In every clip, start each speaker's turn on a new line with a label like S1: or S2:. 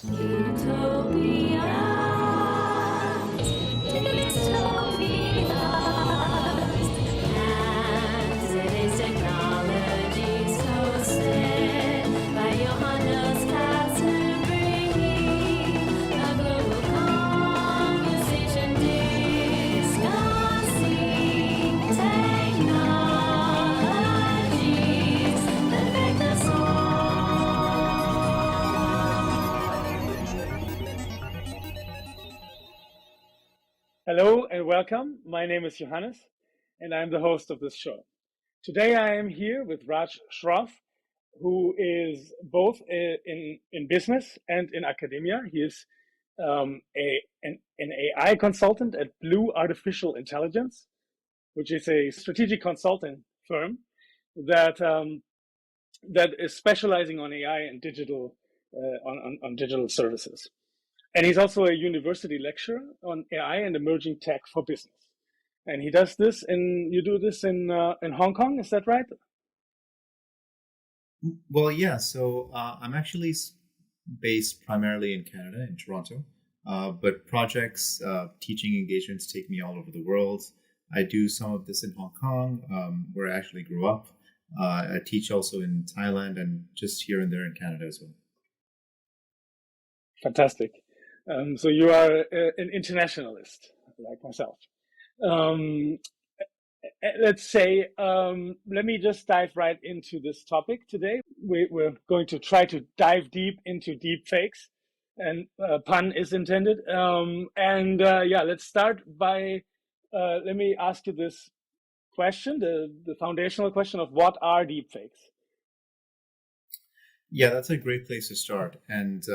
S1: Utopia. Utopia. And today's technology hosted by Johannes Katzner, bringing a global conversation discussing technologies that affect us
S2: Hello and welcome. My name is Johannes and I'm the host of this show. Today I am here with Raj Shroff, who is both in business and in academia. He is an AI consultant at Blue Artificial Intelligence, which is a strategic consulting firm that that is specializing on AI and digital on digital services. And he's also a university lecturer on AI and emerging tech for business. And he does this you do this in Hong Kong, is that right?
S3: Well, yeah. So I'm actually based primarily in Canada, in Toronto. But projects, teaching engagements take me all over the world. I do some of this in Hong Kong, where I actually grew up. I teach also in Thailand and just here and there in Canada as well.
S2: Fantastic. So you are an internationalist, like myself. Um, let's say, let me just dive right into this topic today. We're going to try to dive deep into deep fakes, and pun is intended. Yeah, let's start by, let me ask you this question, the foundational question of what are deep fakes?
S3: Yeah, that's a great place to start. And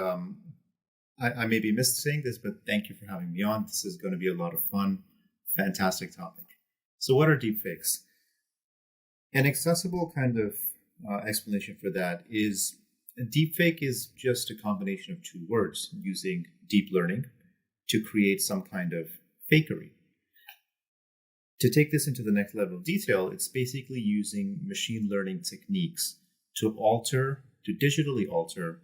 S3: I may be missed saying this, but thank you for having me on. This is going to be a lot of fun. Fantastic topic. So, what are deepfakes? An accessible kind of explanation for that is a deepfake is just a combination of two words using deep learning to create some kind of fakery. To take this into the next level of detail, it's basically using machine learning techniques to digitally alter,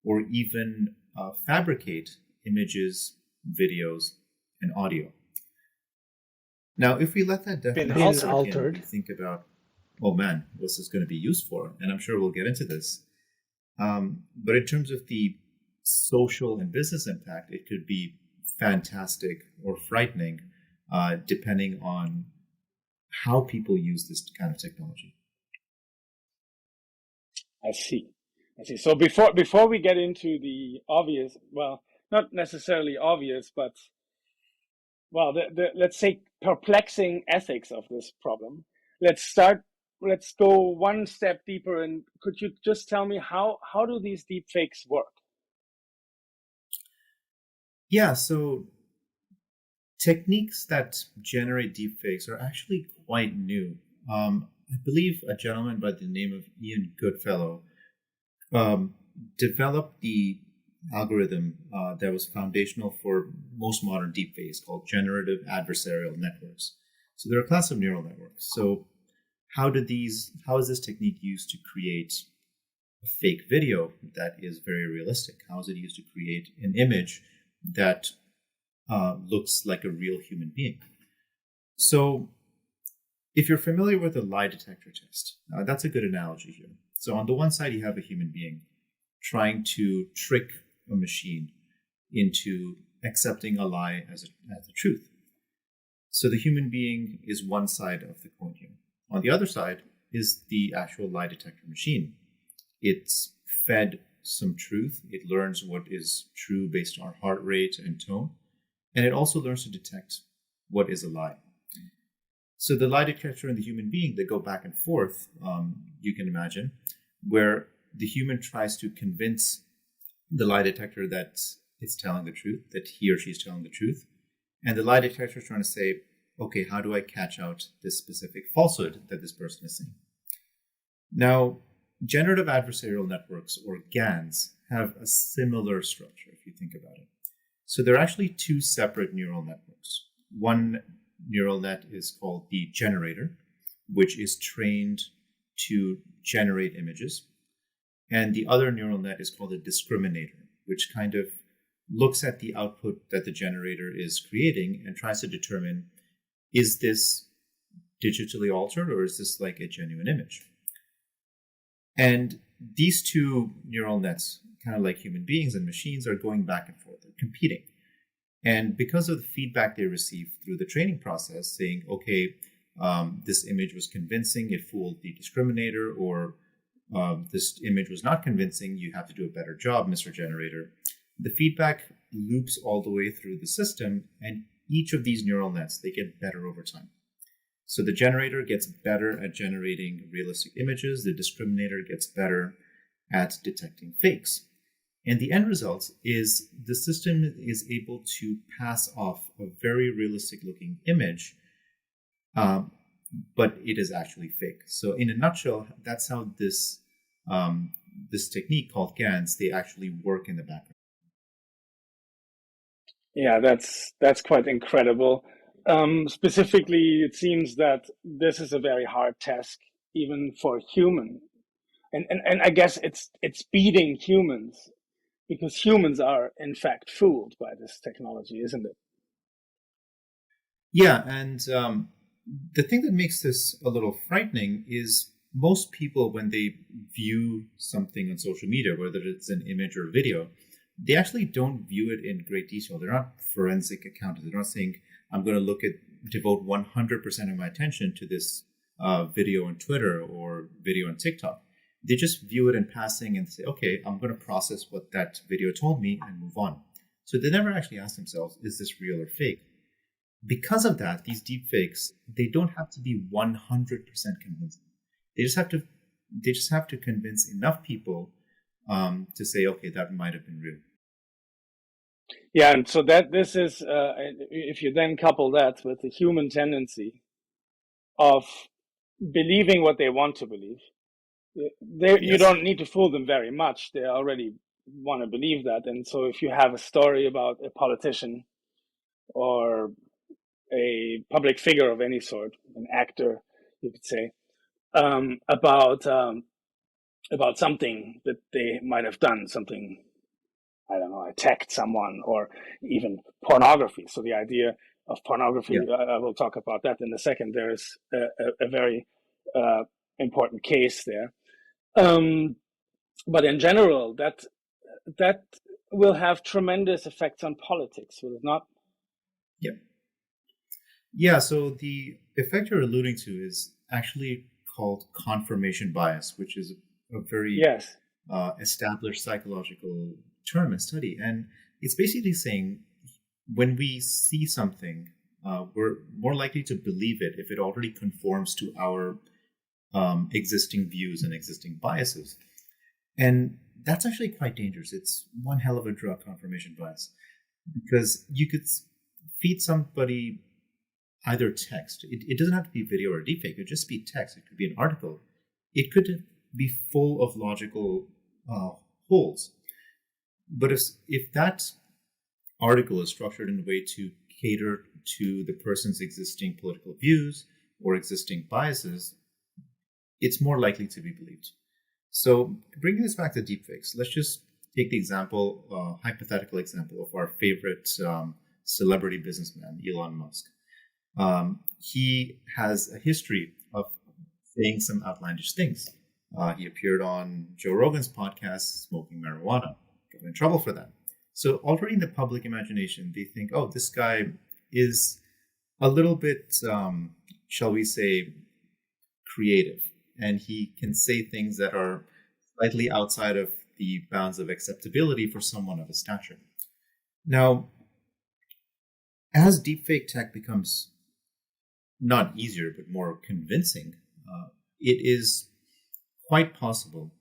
S3: or even fabricate images, videos, and audio. Now, if we let that definition sink in, we think about, oh man, what's this going to be used for? And I'm sure we'll get into this. But in terms of the social and business impact, it could be fantastic or frightening, depending on how people use this kind of technology.
S2: I see. So before we get into the obvious, well, not necessarily obvious, but well, let's say perplexing ethics of this problem. Let's go one step deeper, and could you just tell me how do these deepfakes work?
S3: Yeah, so techniques that generate deepfakes are actually quite new. I believe a gentleman by the name of Ian Goodfellow developed the algorithm that was foundational for most modern deepfakes, called generative adversarial networks. So they're a class of neural networks. So how is this technique used to create a fake video that is very realistic? How is it used to create an image that looks like a real human being? So if you're familiar with a lie detector test, that's a good analogy here. So on the one side, you have a human being trying to trick a machine into accepting a lie as the truth. So the human being is one side of the coin here. On the other side is the actual lie detector machine. It's fed some truth. It learns what is true based on heart rate and tone. And it also learns to detect what is a lie. So the lie detector and the human being, they go back and forth, you can imagine, where the human tries to convince the lie detector that it's telling the truth, that he or she is telling the truth. And the lie detector is trying to say, okay, how do I catch out this specific falsehood that this person is saying? Now, generative adversarial networks, or GANs, have a similar structure if you think about it. So there are actually two separate neural networks. One neural net is called the generator, which is trained to generate images. And the other neural net is called a discriminator, which kind of looks at the output that the generator is creating and tries to determine, is this digitally altered or is this like a genuine image? And these two neural nets, kind of like human beings and machines, are going back and forth, they're competing. And because of the feedback they receive through the training process, saying, okay, this image was convincing, it fooled the discriminator, or this image was not convincing, you have to do a better job, Mr. Generator. The feedback loops all the way through the system, and each of these neural nets, they get better over time. So the generator gets better at generating realistic images, the discriminator gets better at detecting fakes. And the end result is the system is able to pass off a very realistic looking image, but it is actually fake. So in a nutshell, that's how this technique called GANs, they actually work in the background.
S2: Yeah, that's quite incredible. Specifically, it seems that this is a very hard task, even for human. And I guess it's beating humans, because humans are in fact fooled by this technology, isn't it?
S3: Yeah, and the thing that makes this a little frightening is most people, when they view something on social media, whether it's an image or video, they actually don't view it in great detail. They're not forensic accountants. They're not saying, I'm going to devote 100% of my attention to this video on Twitter or video on TikTok. They just view it in passing and say, okay, I'm going to process what that video told me and move on. So they never actually ask themselves, is this real or fake? Because of that, these deepfakes, they don't have to be 100% convincing. They just have to convince enough people to say, okay, that might have been real.
S2: Yeah, and so that this is, if you then couple that with the human tendency of believing what they want to believe, you don't need to fool them very much. They already want to believe that. And so if you have a story about a politician or a public figure of any sort, an actor, you could say, about something that they might have done, something, I don't know, attacked someone, or even pornography. So the idea of pornography, I will talk about that in a second. There is a very important case there. But in general, that will have tremendous effects on politics, will it not?
S3: Yeah, so the effect you're alluding to is actually called confirmation bias, which is a very established psychological term and study. And it's basically saying when we see something, we're more likely to believe it if it already conforms to our existing views and existing biases. And that's actually quite dangerous. It's one hell of a drug, confirmation bias, because you could feed somebody either text. It doesn't have to be video or deepfake. It could just be text. It could be an article. It could be full of logical holes. But if that article is structured in a way to cater to the person's existing political views or existing biases, it's more likely to be believed. So bringing this back to deepfakes, let's just take the example, hypothetical example of our favorite celebrity businessman, Elon Musk. He has a history of saying some outlandish things. He appeared on Joe Rogan's podcast, smoking marijuana, got in trouble for that. So already in the public imagination, they think, oh, this guy is a little bit, shall we say, creative. And he can say things that are slightly outside of the bounds of acceptability for someone of his stature. Now, as deepfake tech becomes not easier, but more convincing, it is quite possible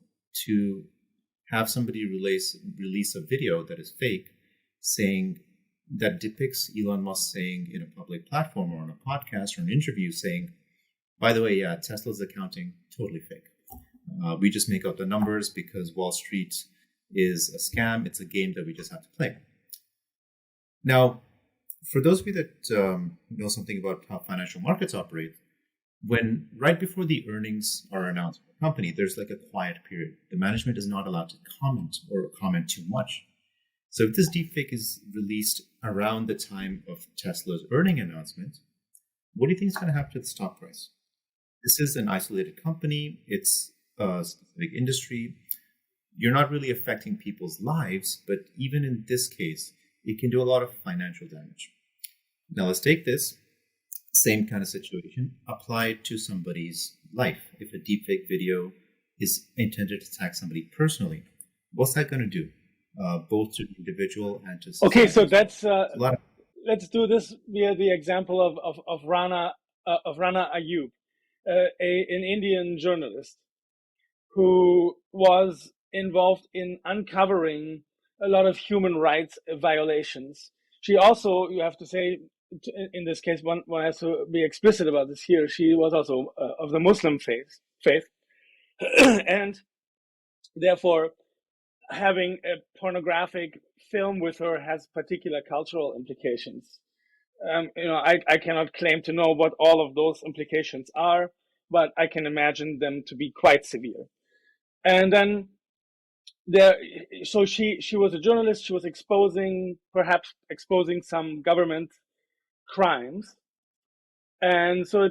S3: to have somebody release a video that is fake, saying that depicts Elon Musk saying in a public platform or on a podcast or an interview saying, by the way, yeah, Tesla's accounting, totally fake. We just make up the numbers because Wall Street is a scam. It's a game that we just have to play. Now, for those of you that know something about how financial markets operate, when right before the earnings are announced for a company, there's like a quiet period. The management is not allowed to comment or comment too much. So if this deepfake is released around the time of Tesla's earning announcement, what do you think is going to happen to the stock price? This is an isolated company. It's a specific industry. You're not really affecting people's lives, but even in this case, it can do a lot of financial damage. Now let's take this same kind of situation, apply it to somebody's life. If a deepfake video is intended to attack somebody personally, what's that going to do? Both to the individual and to society.
S2: Okay, so that's
S3: A lot of
S2: let's do this via the example of Rana Ayub, an Indian journalist who was involved in uncovering a lot of human rights violations. She also, you have to say, in this case, one has to be explicit about this here. She was also of the Muslim faith, and therefore having a pornographic film with her has particular cultural implications. I cannot claim to know what all of those implications are, but I can imagine them to be quite severe. And then so she was a journalist. She was perhaps exposing some government crimes, and so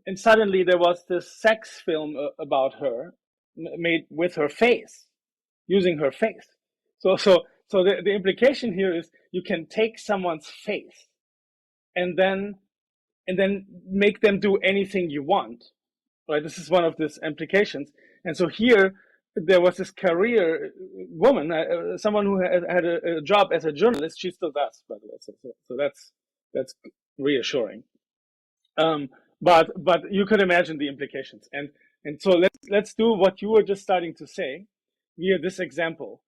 S2: and suddenly there was this sex film about her made with her face, using her face. So the implication here is you can take someone's face and then make them do anything you want, right? This is one of these implications. And so here there was this career woman, someone who had a job as a journalist. She still does, by the way. So that's reassuring. But you could imagine the implications. And so let's do what you were just starting to say via this example.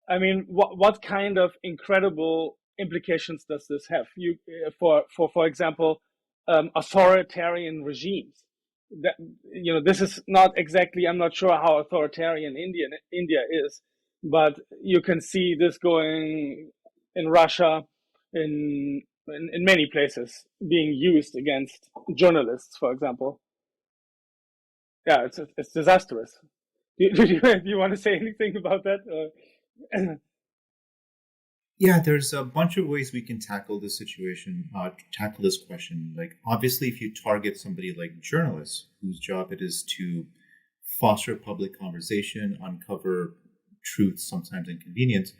S2: I mean, what kind of incredible implications does this have? For example, authoritarian regimes. That, this is not exactly. I'm not sure how authoritarian India is, but you can see this going in Russia, in many places, being used against journalists, for example. Yeah, it's disastrous. Do you want to say anything about that?
S3: Yeah, there's a bunch of ways we can tackle this situation, tackle this question. Like, obviously, if you target somebody like journalists, whose job it is to foster public conversation, uncover truth, sometimes inconvenience,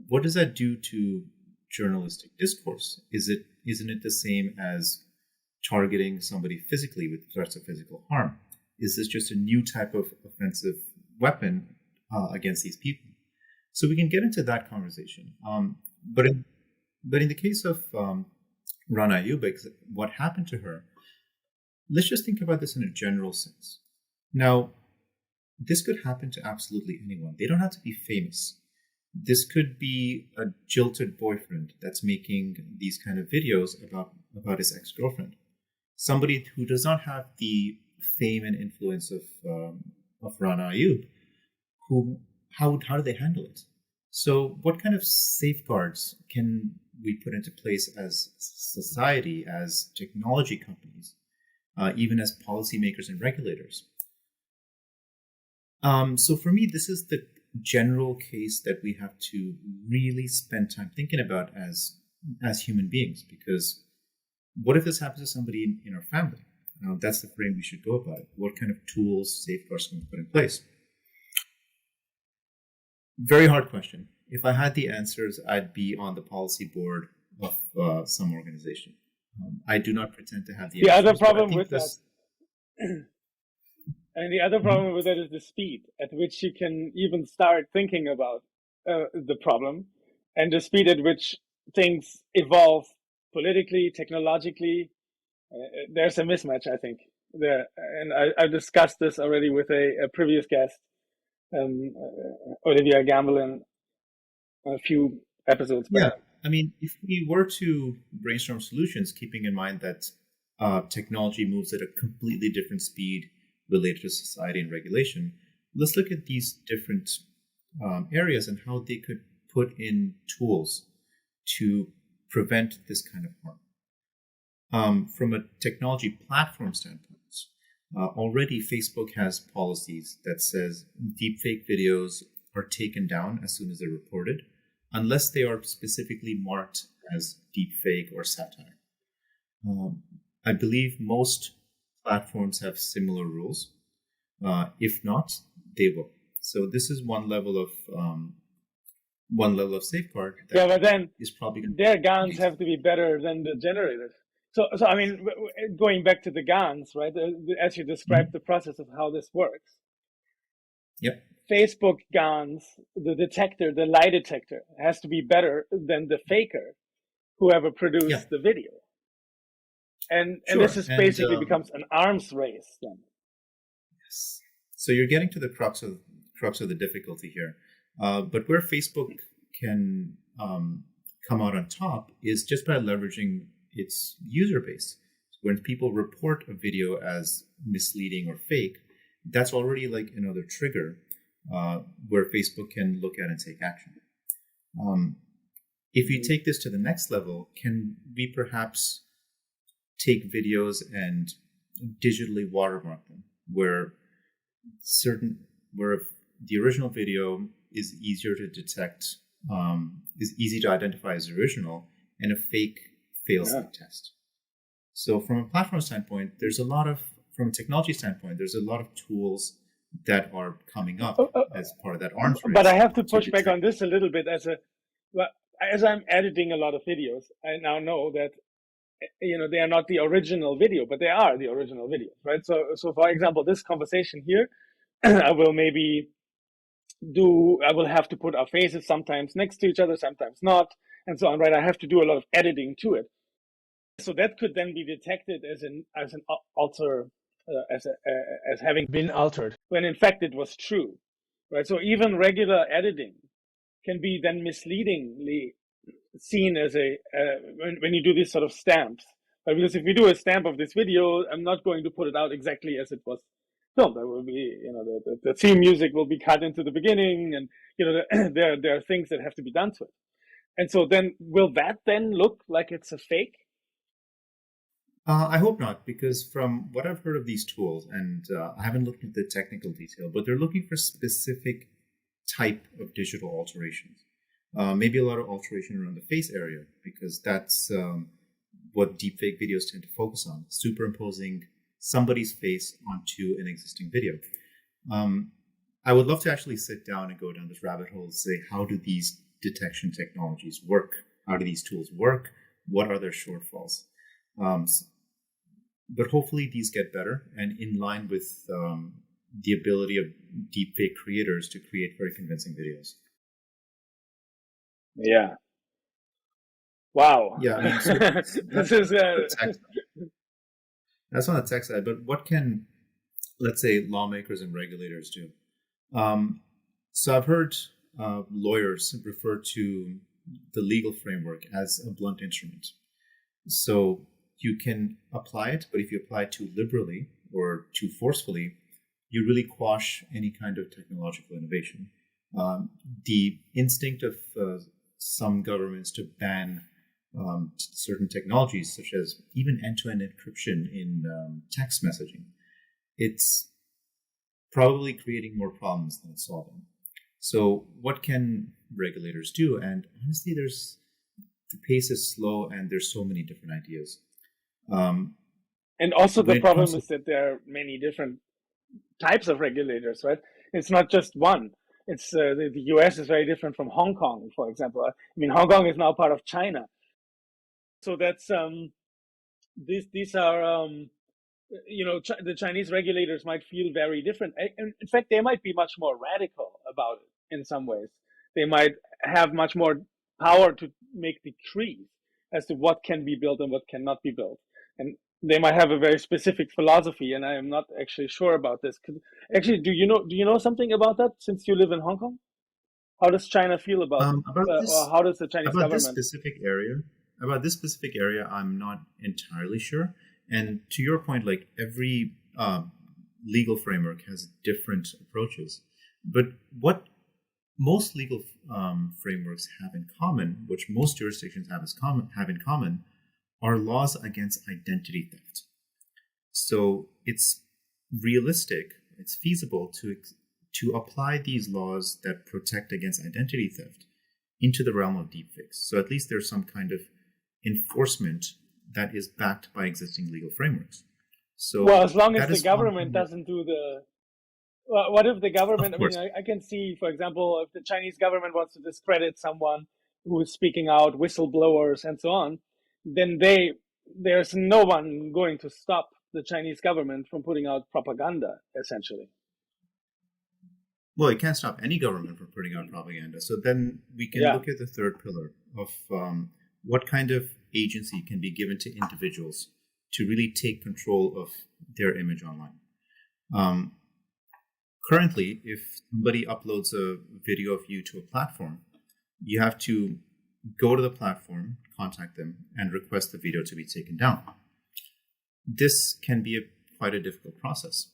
S3: what does that do to journalistic discourse? Isn't it the same as targeting somebody physically with threats of physical harm? Is this just a new type of offensive weapon against these people? So we can get into that conversation. But in the case of Rana Ayub, what happened to her, let's just think about this in a general sense. Now, this could happen to absolutely anyone. They don't have to be famous. This could be a jilted boyfriend that's making these kind of videos about his ex-girlfriend. Somebody who does not have the fame and influence of Rana Ayub, how do they handle it? So what kind of safeguards can we put into place as society, as technology companies, even as policymakers and regulators? So for me, this is the general case that we have to really spend time thinking about as human beings, because what if this happens to somebody in our family? That's the frame we should go about it. What kind of tools, safeguards can we put in place? Very hard question. If I had the answers, I'd be on the policy board of some organization. I do not pretend to have the answers.
S2: Other problem with that, and the other problem with that is the speed at which you can even start thinking about the problem, and the speed at which things evolve politically, technologically. There's a mismatch, I think, there. And I discussed this already with a previous guest, Olivia Gamblin, a few episodes back.
S3: Yeah, I mean, if we were to brainstorm solutions, keeping in mind that technology moves at a completely different speed related to society and regulation, let's look at these different areas and how they could put in tools to prevent this kind of harm. From a technology platform standpoint, already Facebook has policies that says deepfake videos are taken down as soon as they're reported, unless they are specifically marked as deepfake or satire. I believe most platforms have similar rules. If not, they will. So this is one level of safeguard that
S2: Yeah, but then
S3: is probably going
S2: their GANs have to be better than the generators. So I mean, going back to the GANs, right? As you described the process of how this works,
S3: Yep.
S2: Facebook GANs, the detector, the lie detector, has to be better than the faker, whoever produced
S3: Yeah.
S2: the video. And
S3: Sure.
S2: this is
S3: And,
S2: basically becomes an arms race then.
S3: Yes. So you're getting to the crux of the difficulty here. But where Facebook can come out on top is just by leveraging its user base. When people report a video as misleading or fake, that's already like another trigger where Facebook can look at and take action. If you take this to the next level, can we perhaps take videos and digitally watermark them, where the original video is easier to detect, is easy to identify as original, and a fake fails the test. So from a platform standpoint, from a technology standpoint, there's a lot of tools that are coming up as part of that arms race.
S2: But I have to push back on this a little bit as I'm editing a lot of videos. I now know that they are not the original video, but they are the original videos, right? So for example, this conversation here, I will have to put our faces sometimes next to each other, sometimes not, and so on, right? I have to do a lot of editing to it. So that could then be detected as having been altered, when in fact it was true, right? So even regular editing can be then misleadingly seen as when you do these sort of stamps, right? Because if you do a stamp of this video, I'm not going to put it out exactly as it was filmed. There will be, the theme music will be cut into the beginning, and there are things that have to be done to it. And so then, will that then look like it's a fake?
S3: I hope not, because from what I've heard of these tools, and I haven't looked at the technical detail, but they're looking for specific type of digital alterations. Maybe a lot of alteration around the face area, because that's what deepfake videos tend to focus on, superimposing somebody's face onto an existing video. I would love to actually sit down and go down this rabbit hole and say, how do these detection technologies work? How do these tools work? What are their shortfalls? But hopefully these get better and in line with the ability of deepfake creators to create very convincing videos.
S2: Yeah. Wow.
S3: Yeah, I mean, so
S2: this is
S3: that's on the tech side. But what can, let's say, lawmakers and regulators do? So I've heard lawyers refer to the legal framework as a blunt instrument. So you can apply it, but if you apply it too liberally or too forcefully, you really quash any kind of technological innovation. The instinct of some governments to ban certain technologies, such as even end-to-end encryption in text messaging, it's probably creating more problems than it's solving. So what can regulators do? And honestly, the pace is slow and there's so many different ideas.
S2: And also the problem is that there are many different types of regulators, right? It's not just one. It's the US is very different from Hong Kong, for example. I mean, Hong Kong is now part of China. So that's these are the Chinese regulators might feel very different. In fact, they might be much more radical about it in some ways. They might have much more power to make decrees as to what can be built and what cannot be built. And they might have a very specific philosophy, and I am not actually sure about this. Actually, do you know something about that, since you live in Hong Kong? How does China feel about this, or how does the Chinese government?
S3: About this specific area, I'm not entirely sure. And to your point, like every legal framework has different approaches. But what most legal frameworks have in common, which most jurisdictions have in common, are laws against identity theft. So it's realistic, it's feasible to apply these laws that protect against identity theft into the realm of deepfakes. So at least there's some kind of enforcement that is backed by existing legal frameworks. So
S2: Well, as long as
S3: that
S2: the
S3: is one
S2: government
S3: thing that-
S2: doesn't do the. Well, what if the government?
S3: Of
S2: I mean,
S3: course.
S2: I can see, for example, if the Chinese government wants to discredit someone who is speaking out, whistleblowers, and so on, then there's no one going to stop the Chinese government from putting out propaganda, essentially.
S3: Well, it can't stop any government from putting out propaganda. So then we can
S2: Yeah.
S3: look at the third pillar of what kind of agency can be given to individuals to really take control of their image online. Currently, if somebody uploads a video of you to a platform, you have to go to the platform, contact them, and request the video to be taken down. This can be quite a difficult process.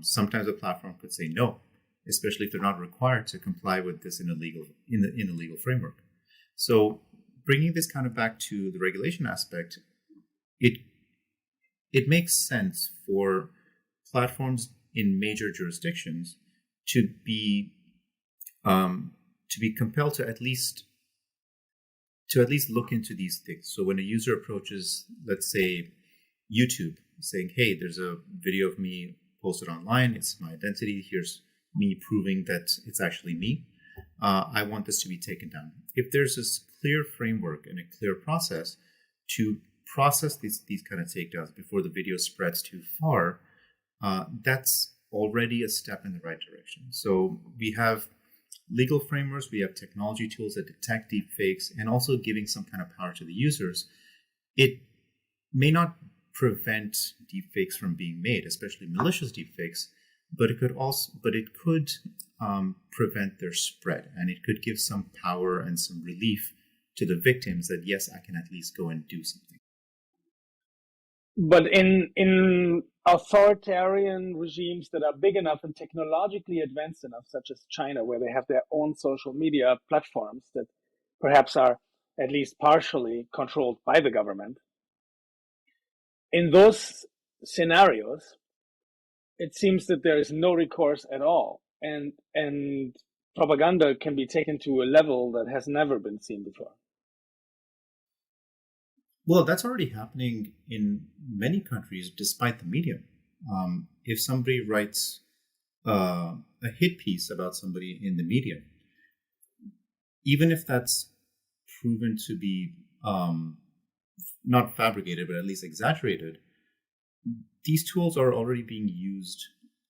S3: Sometimes a platform could say no, especially if they're not required to comply with this in a legal framework. So, bringing this kind of back to the regulation aspect, it makes sense for platforms in major jurisdictions to be compelled to at least look into these things. So when a user approaches, let's say, YouTube, saying, "Hey, there's a video of me posted online. It's my identity. Here's me proving that it's actually me. I want this to be taken down." If there's this clear framework and a clear process to process these kind of takedowns before the video spreads too far, that's already a step in the right direction. So we have legal frameworks, we have technology tools that detect deepfakes, and also giving some kind of power to the users. It may not prevent deepfakes from being made, especially malicious deepfakes, but it could prevent their spread, and it could give some power and some relief to the victims that, yes, I can at least go and do something.
S2: But in authoritarian regimes that are big enough and technologically advanced enough, such as China, where they have their own social media platforms that perhaps are at least partially controlled by the government, in those scenarios, it seems that there is no recourse at all, and propaganda can be taken to a level that has never been seen before.
S3: Well, that's already happening in many countries, despite the media. If somebody writes a hit piece about somebody in the media, even if that's proven to be not fabricated, but at least exaggerated, these tools are already being used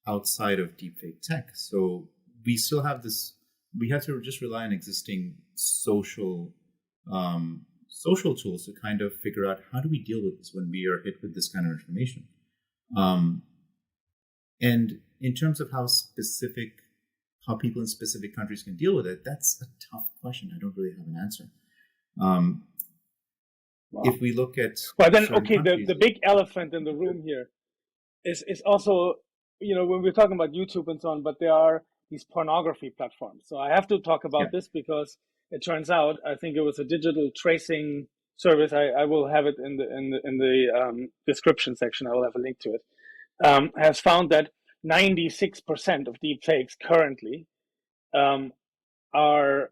S3: outside of deepfake tech. So we still have this, we have to just rely on existing social tools to kind of figure out how do we deal with this when we are hit with this kind of information. And in terms of how people in specific countries can deal with it, that's a tough question. I don't really have an answer. If we look at
S2: the big elephant in the room here is also, when we're talking about YouTube and so on, but there are these pornography platforms. So I have to talk about this because it turns out, I think it was a digital tracing service. I will have it in the description section. I will have a link to it. Has found that 96% of deepfakes currently are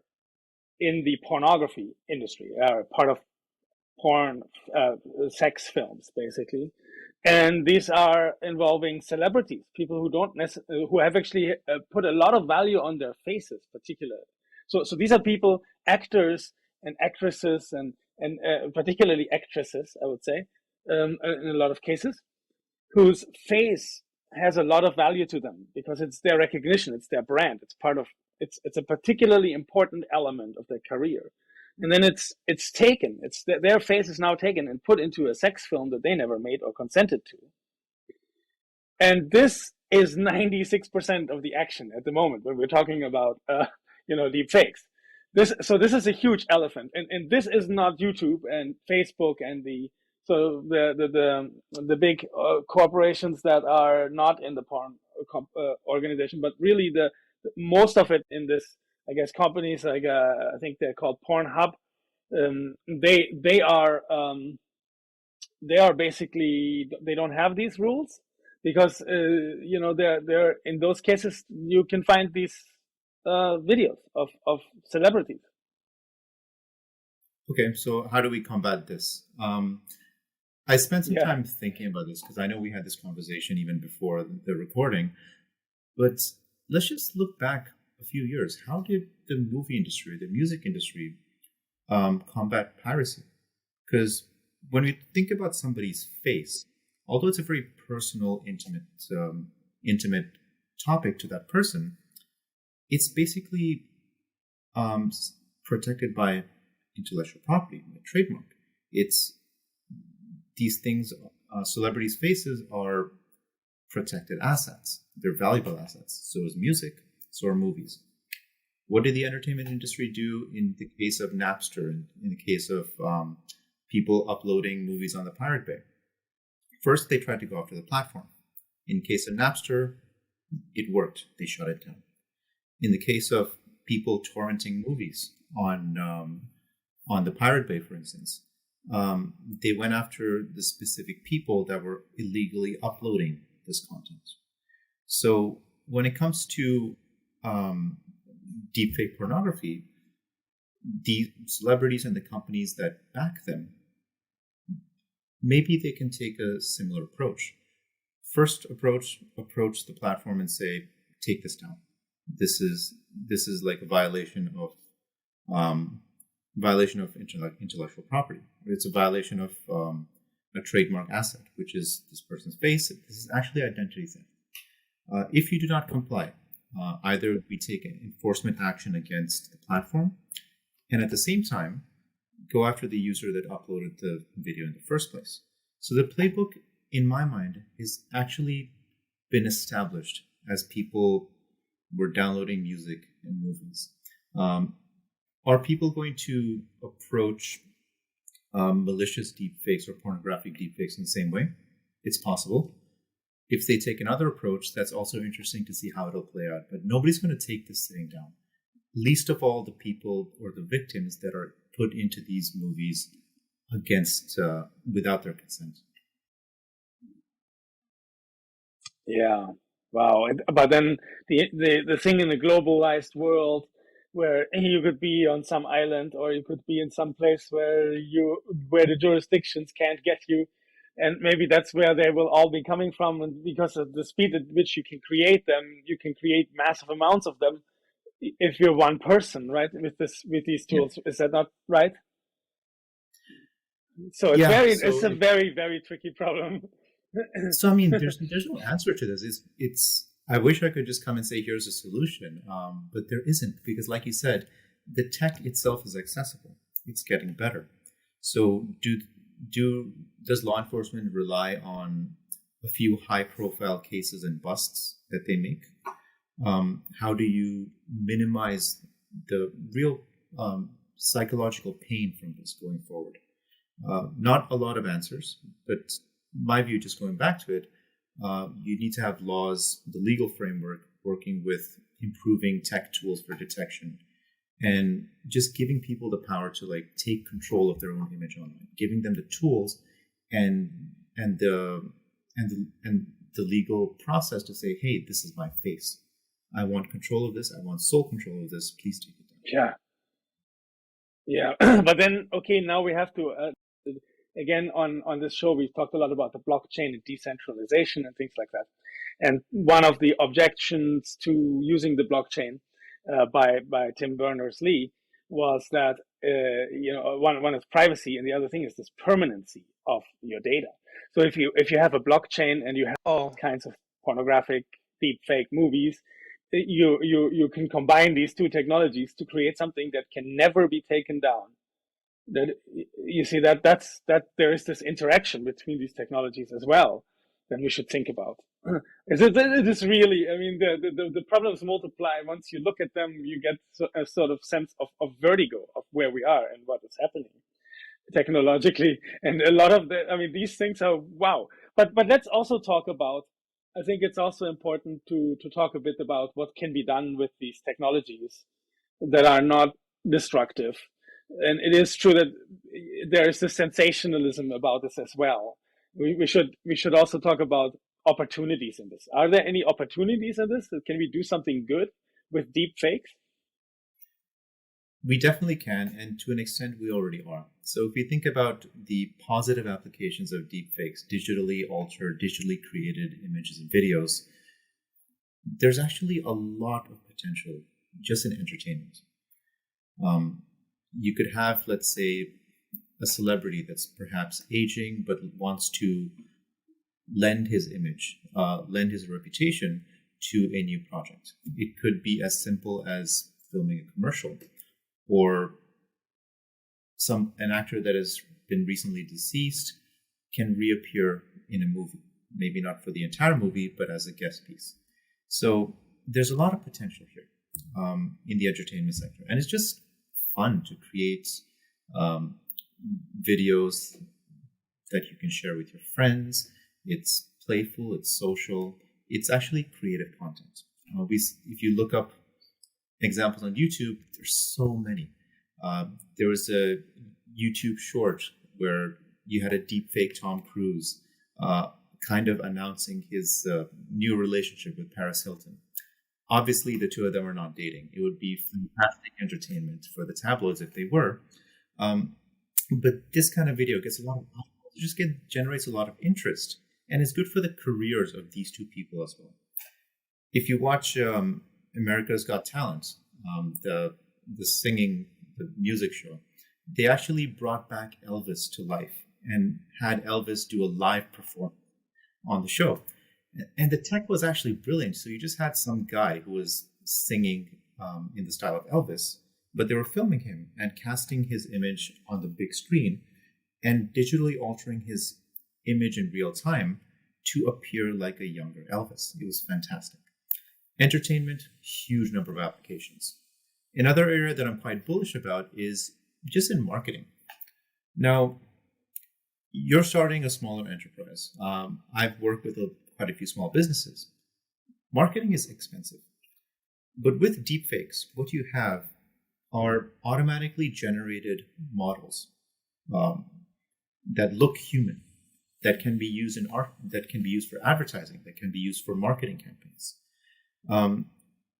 S2: in the pornography industry, are part of porn, sex films, basically. And these are involving celebrities, people who have actually put a lot of value on their faces, particularly. So these are people, actors and actresses, and particularly actresses, I would say, in a lot of cases, whose face has a lot of value to them because it's their recognition, it's their brand, it's a particularly important element of their career. And then it's taken, their face is now taken and put into a sex film that they never made or consented to. And this is 96% of the action at the moment when we're talking about deep fakes. This is a huge elephant, and this is not YouTube and Facebook and the big corporations that are not in the porn organization, but really the most of it in this, I guess, companies like I think they're called Pornhub. They are basically, they don't have these rules, because there in those cases you can find these videos of celebrities.
S3: Okay, so how do we combat this? I spent some
S2: Yeah.
S3: time thinking about this because I know we had this conversation even before the recording. But let's just look back a few years. How did the movie industry, the music industry, combat piracy? Because when we think about somebody's face, although it's a very personal, intimate topic to that person, it's basically protected by intellectual property, a trademark. It's these things, celebrities' faces are protected assets. They're valuable assets. So is music. So are movies. What did the entertainment industry do in the case of Napster, in the case of people uploading movies on the Pirate Bay? First, they tried to go after the platform. In the case of Napster, it worked. They shut it down. In the case of people torrenting movies on the Pirate Bay, for instance, they went after the specific people that were illegally uploading this content. So when it comes to deepfake pornography, the celebrities and the companies that back them, maybe they can take a similar approach. First, approach the platform and say, take this down. This is like a violation of intellectual property. It's a violation of a trademark asset, which is this person's face. This is actually identity theft. If you do not comply, either we take an enforcement action against the platform, and at the same time, go after the user that uploaded the video in the first place. So the playbook, in my mind, has actually been established as people were downloading music and movies. Are people going to approach malicious deepfakes or pornographic deepfakes in the same way? It's possible. If they take another approach, that's also interesting to see how it'll play out. But nobody's going to take this thing down. Least of all the people or the victims that are put into these movies against without their consent.
S2: Yeah. Wow. But then the thing in the globalized world where you could be on some island or you could be in some place where the jurisdictions can't get you, and maybe that's where they will all be coming from, and because of the speed at which you can create them, you can create massive amounts of them if you're one person, right? With these tools. Yeah. Is that not right? So it's a very, very tricky problem.
S3: So I mean, there's no answer to this. It's I wish I could just come and say here's a solution, but there isn't, because like you said, the tech itself is accessible. It's getting better. So does law enforcement rely on a few high-profile cases and busts that they make? How do you minimize the real psychological pain from this going forward? Not a lot of answers, but my view, just going back to it, you need to have laws, the legal framework, working with improving tech tools for detection, and just giving people the power to like take control of their own image online, giving them the tools and the legal process to say, hey, this is my face. I want control of this. I want sole control of this. Please take it down.
S2: Yeah. But then, okay, now we have to, again, on this show, we've talked a lot about the blockchain and decentralization and things like that. And one of the objections to using the blockchain by Tim Berners-Lee was that, one is privacy, and the other thing is this permanency of your data. So if you have a blockchain and you have all kinds of pornographic, deep fake movies, you can combine these two technologies to create something that can never be taken down. That you see that there is this interaction between these technologies as well that we should think about. It is really, I mean, the problems multiply. Once you look at them, you get a sort of sense of vertigo of where we are and what is happening technologically. And a lot of these things are wow. But let's also talk about, I think it's also important to talk a bit about what can be done with these technologies that are not destructive. And it is true that there is this sensationalism about this as well. We should also talk about opportunities in this? Are there any opportunities in this? Can we do something good with deep fakes?
S3: We definitely can, and to an extent, we already are. So if we think about the positive applications of deepfakes, digitally altered, digitally created images and videos, there's actually a lot of potential just in entertainment. You could have, let's say, a celebrity that's perhaps aging but wants to lend his image, lend his reputation to a new project. It could be as simple as filming a commercial, or an actor that has been recently deceased can reappear in a movie, maybe not for the entire movie, but as a guest piece. So there's a lot of potential here in the entertainment sector, and it's just fun to create videos that you can share with your friends. It's playful, it's social, it's actually creative content. If you look up examples on YouTube, there's so many. There was a YouTube short where you had a deepfake Tom Cruise kind of announcing his new relationship with Paris Hilton. Obviously, the two of them are not dating. It would be fantastic entertainment for the tabloids if they were. But this kind of video gets a lot of generates a lot of interest, and it's good for the careers of these two people as well. If you watch America's Got Talent, the music show, they actually brought back Elvis to life and had Elvis do a live performance on the show. And the tech was actually brilliant. So you just had some guy who was singing in the style of Elvis, but they were filming him and casting his image on the big screen and digitally altering his image in real time to appear like a younger Elvis. It was fantastic. Entertainment, huge number of applications. Another area that I'm quite bullish about is just in marketing. Now, you're starting a smaller enterprise. I've worked with quite a few small businesses. Marketing is expensive. But with deepfakes, what you have are automatically generated models that look human, that can be used in art, that can be used for advertising, that can be used for marketing campaigns.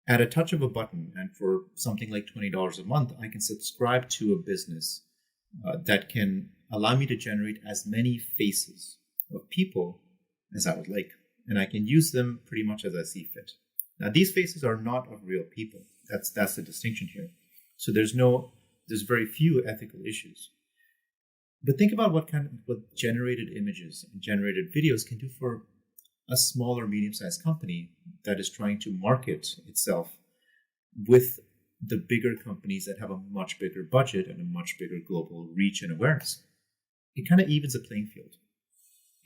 S3: At a touch of a button, and for something like $20 a month, I can subscribe to a business that can allow me to generate as many faces of people as I would like. And I can use them pretty much as I see fit. Now, these faces are not of real people. That's the distinction here. So there's very few ethical issues. But think about what generated images and generated videos can do for a small or medium-sized company that is trying to market itself with the bigger companies that have a much bigger budget and a much bigger global reach and awareness. It kind of evens the playing field.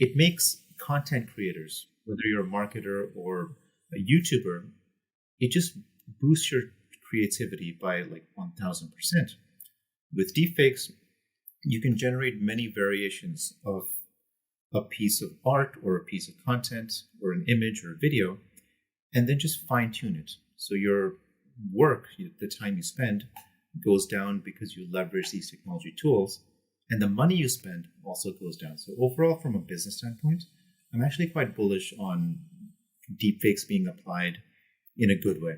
S3: It makes content creators, whether you're a marketer or a YouTuber, it just boosts your creativity by like 1,000%. With deepfakes, you can generate many variations of a piece of art or a piece of content or an image or a video, and then just fine tune it. So your work, the time you spend, goes down because you leverage these technology tools, and the money you spend also goes down. So overall, from a business standpoint, I'm actually quite bullish on deepfakes being applied in a good way.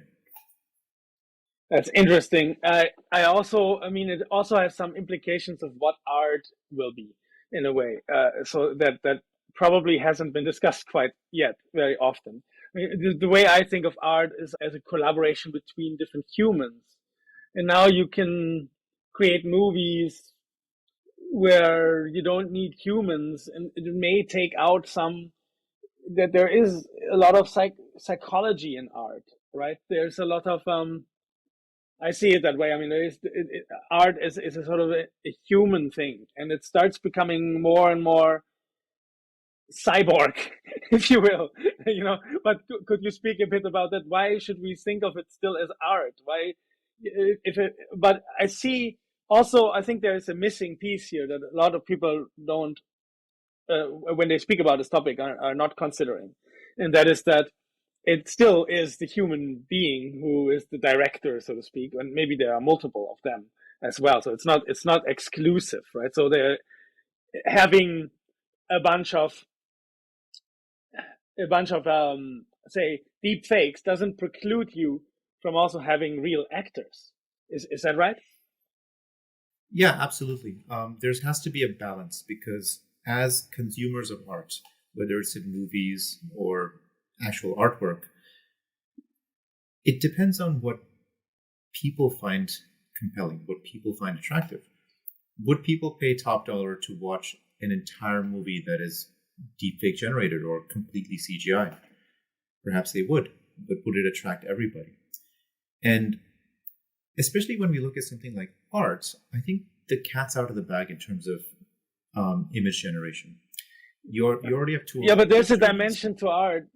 S2: That's interesting. It also has some implications of what art will be in a way. So that probably hasn't been discussed quite yet very often. I mean, the way I think of art is as a collaboration between different humans. And now you can create movies where you don't need humans, and it may take out that there is a lot of psychology in art, right? There's a lot of I see it that way. I mean, art is a sort of a human thing, and it starts becoming more and more cyborg, if you will. But could you speak a bit about that? Why should we think of it still as art? Why, but I see also, I think there is a missing piece here that a lot of people don't, when they speak about this topic, are not considering, and that is that it still is the human being who is the director, so to speak, and maybe there are multiple of them as well. So it's not exclusive, right? So they're having a bunch of a bunch of say deep fakes doesn't preclude you from also having real actors. Is that right?
S3: Yeah, absolutely. There has to be a balance because as consumers of art, whether it's in movies or actual artwork, it depends on what people find compelling, what people find attractive. Would people pay top dollar to watch an entire movie that is deepfake generated or completely CGI? Perhaps they would, but would it attract everybody? And especially when we look at something like art, I think the cat's out of the bag in terms of image generation. You already have tools.
S2: Yeah, but there's a dimension to art.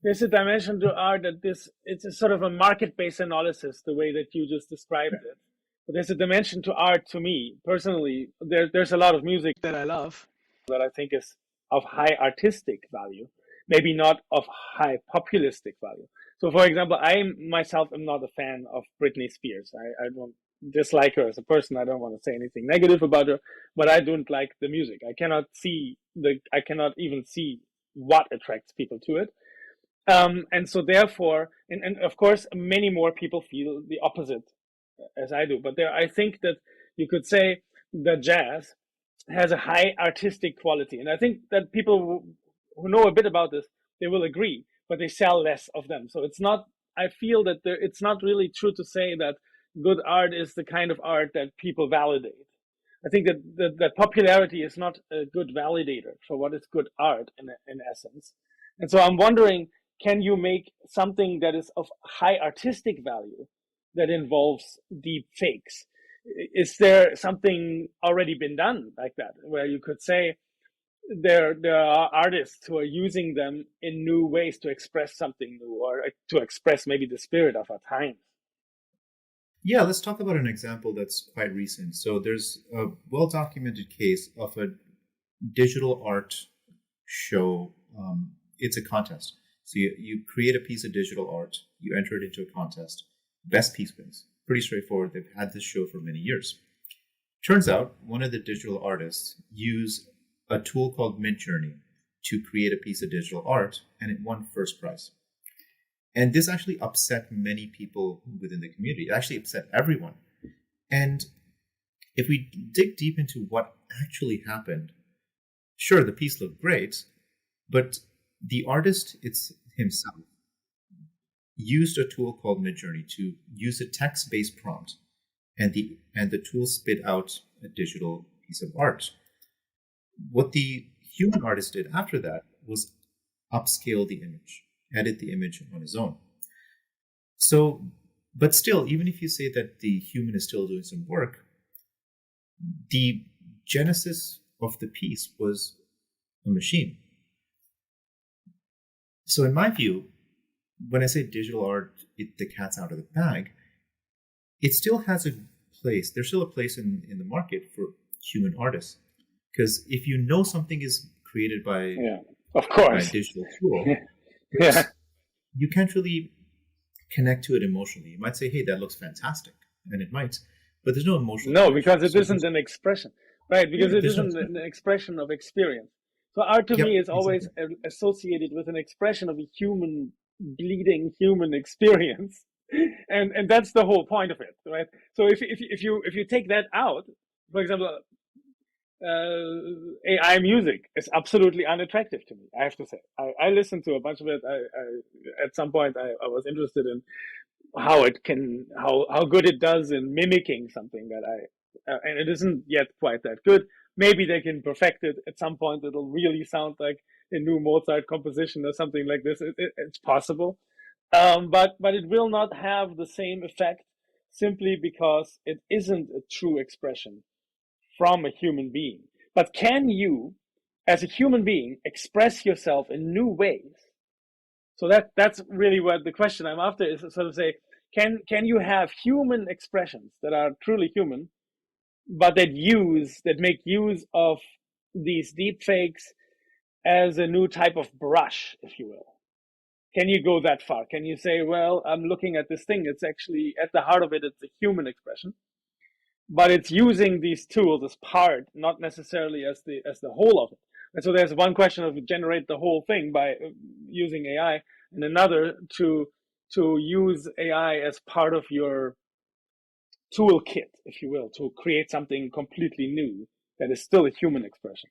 S2: There's a dimension to art that it's a sort of a market-based analysis, the way that you just described it. But there's a dimension to art to me personally. There's a lot of music that I love that I think is of high artistic value, maybe not of high populistic value. So, for example, I myself am not a fan of Britney Spears. I don't dislike her as a person. I don't want to say anything negative about her, but I don't like the music. I cannot even see what attracts people to it. And so therefore, and of course, many more people feel the opposite as I do. But I think that you could say that jazz has a high artistic quality. And I think that people who know a bit about this, they will agree, but they sell less of them. So I feel that it's not really true to say that good art is the kind of art that people validate. I think that popularity is not a good validator for what is good art in essence. And so I'm wondering, can you make something that is of high artistic value that involves deep fakes? Is there something already been done like that, where you could say there are artists who are using them in new ways to express something new or to express maybe the spirit of our times?
S3: Yeah, let's talk about an example that's quite recent. So there's a well-documented case of a digital art show. It's a contest. So you create a piece of digital art, you enter it into a contest. Best piece wins. Pretty straightforward. They've had this show for many years. Turns out one of the digital artists used a tool called Midjourney to create a piece of digital art, and it won first prize. And this actually upset many people within the community. It actually upset everyone. And if we dig deep into what actually happened, sure, the piece looked great, but the artist himself used a tool called Midjourney to use a text-based prompt, and the tool spit out a digital piece of art. What the human artist did after that was upscale the image, edit the image on his own. So, but still, even if you say that the human is still doing some work, the genesis of the piece was a machine. So in my view, when I say digital art, the cat's out of the bag, it still has a place. There's still a place in the market for human artists. Because if you know something is created by,
S2: of
S3: by
S2: course,
S3: a digital tool,
S2: yeah,
S3: you can't really connect to it emotionally. You might say, hey, that looks fantastic. And it might, but there's no emotional
S2: no,
S3: connection.
S2: because it
S3: So
S2: isn't an expression, right? Because it isn't an expression of experience. So art to me is always associated with an expression of a human, bleeding human experience, and that's the whole point of it, right? So if you take that out, for example, AI music is absolutely unattractive to me. I have to say, I listened to a bunch of it. I at some point I was interested in how good it does in mimicking something that and it isn't yet quite that good. Maybe they can perfect it at some point. It'll really sound like a new Mozart composition or something like this. It's possible, but it will not have the same effect simply because it isn't a true expression from a human being. But can you, as a human being, express yourself in new ways? So that's really what the question I'm after is, sort of say, can you have human expressions that are truly human, but that make use of these deep fakes as a new type of brush, if you will? Can you go that far? Can you say, well, I'm looking at this thing, it's actually at the heart of it, it's a human expression, but it's using these tools as part, not necessarily as the whole of it. And so there's one question of generate the whole thing by using AI, and another to use AI as part of your toolkit, if you will, to create something completely new that is still a human expression.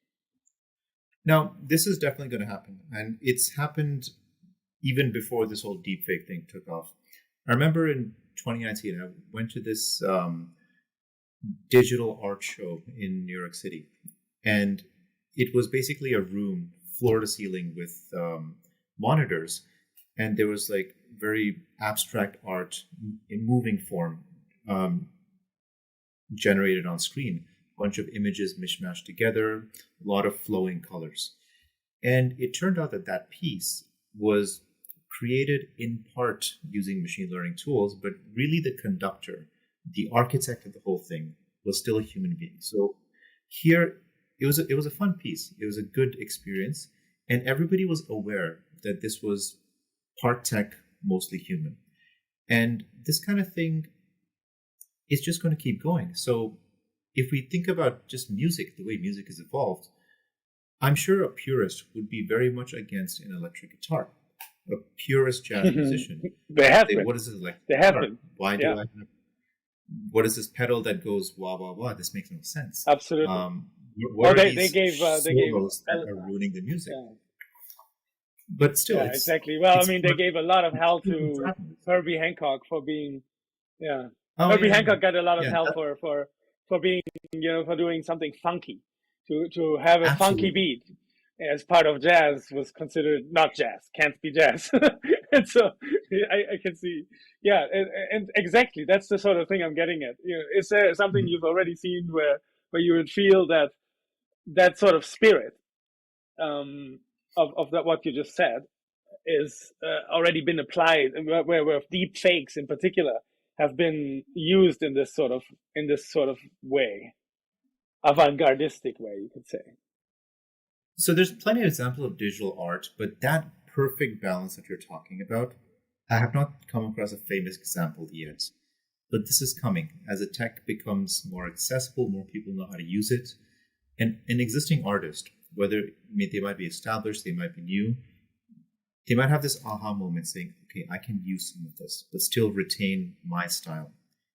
S3: Now, this is definitely going to happen, and it's happened even before this whole deepfake thing took off. I remember in 2019, I went to this digital art show in New York City, and it was basically a room, floor to ceiling, with monitors, and there was like very abstract art in moving form generated on screen. A bunch of images mishmashed together, a lot of flowing colors. And it turned out that that piece was created in part using machine learning tools, but really the conductor, the architect of the whole thing, was still a human being. So here, it was a fun piece. It was a good experience, and everybody was aware that this was part tech, mostly human. And this kind of thing is just going to keep going. So if we think about just music, the way music has evolved, I'm sure a purist would be very much against an electric guitar. A purist jazz musician.
S2: They have been.
S3: What is this electric
S2: They have
S3: guitar?
S2: been.
S3: Why do
S2: Yeah.
S3: I have, what is this pedal that goes wah wah wah? This makes no sense.
S2: Absolutely.
S3: What
S2: Oh,
S3: are
S2: they
S3: these
S2: gave
S3: solos that are ruining the music?
S2: yeah,
S3: But still,
S2: yeah,
S3: it's,
S2: exactly. Well, I
S3: it's
S2: mean, they
S3: not-
S2: gave a lot of hell to
S3: happening.
S2: Herbie Hancock for being, yeah.
S3: Oh,
S2: Herbie
S3: yeah.
S2: Hancock got a lot of
S3: Yeah,
S2: hell
S3: that-
S2: for being, for doing something funky, to have a funky
S3: Absolutely.
S2: beat as part of jazz was considered not jazz, can't be jazz. And so I can see, yeah, and exactly that's the sort of thing I'm getting at. Is there something
S3: Mhm.
S2: you've already seen where you would feel that sort of spirit of that what you just said is already been applied, where deep fakes in particular have been used in this sort of way, avant-gardistic way, you could say.
S3: So there's plenty of examples of digital art, but that perfect balance that you're talking about, I have not come across a famous example yet. But this is coming as the tech becomes more accessible, more people know how to use it. And an existing artist, whether they might be established, they might be new, they might have this aha moment saying, okay, I can use some of this, but still retain my style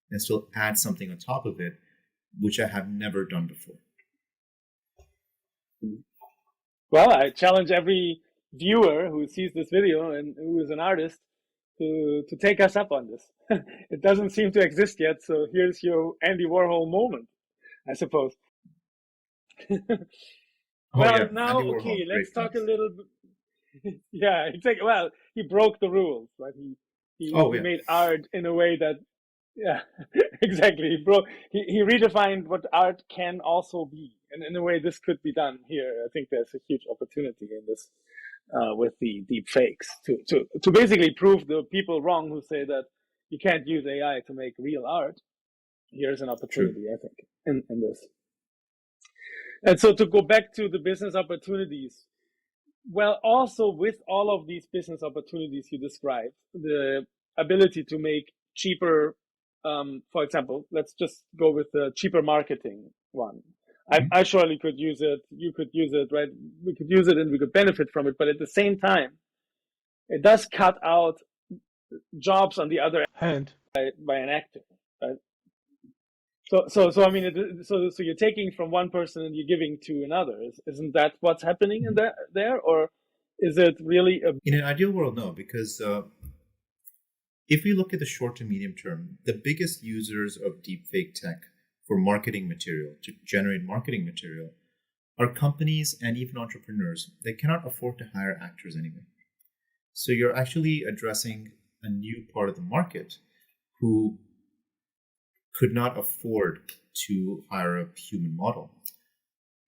S3: and still add something on top of it, which I have never done before.
S2: Well, I challenge every viewer who sees this video and who is an artist to take us up on this. It doesn't seem to exist yet, so here's your Andy Warhol moment, I suppose. Well,
S3: yeah,
S2: now,
S3: Andy Warhol,
S2: okay, let's
S3: great
S2: talk a
S3: guy.
S2: little bit. Yeah, exactly. Well, he broke the rules, right? He
S3: Oh, yeah.
S2: made art in a way that, yeah, exactly. He redefined what art can also be, and in a way, this could be done here. I think there's a huge opportunity in this with the deep fakes to basically prove the people wrong who say that you can't use AI to make real art. Here's an opportunity, I think, in this. And so to go back to the business opportunities, well, also with all of these business opportunities you described, the ability to make cheaper, for example, let's just go with the cheaper marketing one. I surely could use it. You could use it, right? We could use it and we could benefit from it. But at the same time, it does cut out jobs on the other
S4: hand.
S2: by an actor, right? So I mean, so you're taking from one person and you're giving to another. Isn't that what's happening in there, or is it really a?
S3: In an ideal world, no, because if we look at the short to medium term, the biggest users of deepfake tech for marketing material, to generate marketing material, are companies and even entrepreneurs that cannot afford to hire actors anyway. So you're actually addressing a new part of the market who could not afford to hire a human model.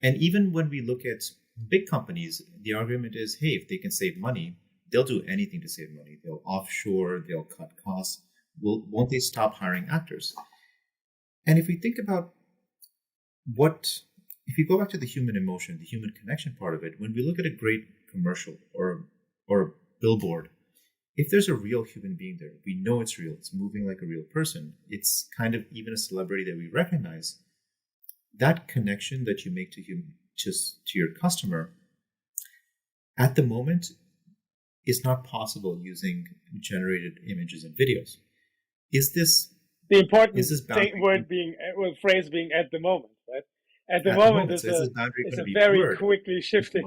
S3: And even when we look at big companies, the argument is, hey, if they can save money, they'll do anything to save money. They'll offshore, they'll cut costs. Won't they stop hiring actors? And if we think about if you go back to the human emotion, the human connection part of it, when we look at a great commercial or a billboard, if there's a real human being there, we know it's real, it's moving like a real person, it's kind of even a celebrity that we recognize, that connection that you make to your customer at the moment is not possible using generated images and videos. Is this
S2: The important
S3: is this boundary
S2: phrase being at the moment, right? At the
S3: at the
S2: moment
S3: moment? So is this boundary
S2: is
S3: going to
S2: a
S3: be
S2: very
S3: blurred?
S2: quickly shifting.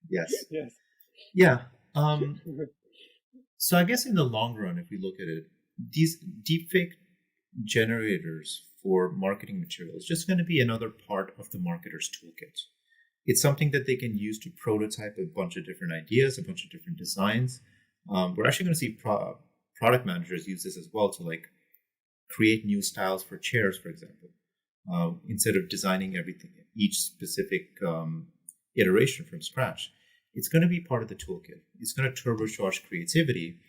S3: Yes.
S2: Yes.
S3: Yeah. So I guess in the long run, if we look at it, these deepfake generators for marketing material is just going to be another part of the marketer's toolkit. It's something that they can use to prototype a bunch of different ideas, a bunch of different designs. We're actually going to see product managers use this as well to like create new styles for chairs, for example, instead of designing everything, each specific iteration from scratch. It's going to be part of the toolkit. It's going to turbocharge creativity.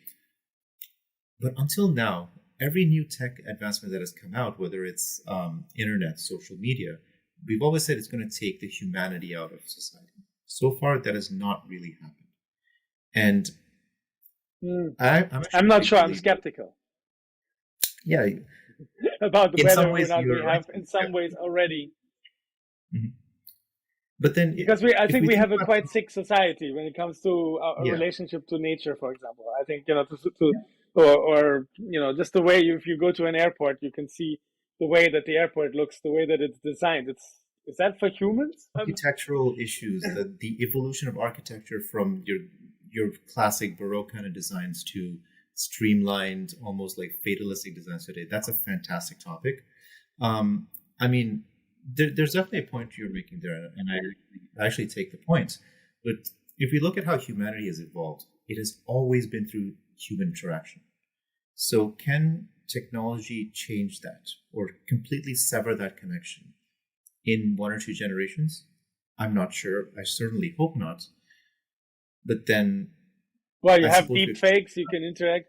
S3: But until now, every new tech advancement that has come out, whether it's internet, social media, we've always said it's going to take the humanity out of society. So far, that has not really happened. And
S2: I'm not sure. I'm skeptical.
S3: Yeah.
S2: About
S3: In
S2: whether
S3: some
S2: or
S3: ways,
S2: not we
S3: you're
S2: have,
S3: right.
S2: in some ways, already.
S3: Mhm. But then,
S2: Because I think we have a quite sick society when it comes to our
S3: Yeah.
S2: relationship to nature, for example. I think, or just the way if you go to an airport, you can see the way that the airport looks, the way that it's designed. Is that for humans?
S3: Architectural issues, the evolution of architecture from your classic Baroque kind of designs to streamlined, almost like fatalistic designs today. That's a fantastic topic. I mean, there's definitely a point you're making there, and I actually take the point. But if we look at how humanity has evolved, it has always been through human interaction. So can technology change that or completely sever that connection in 1 or 2 generations? I'm not sure. I certainly hope not. But then,
S2: well, you
S3: I
S2: have
S3: suppose
S2: deep fakes. You can interact.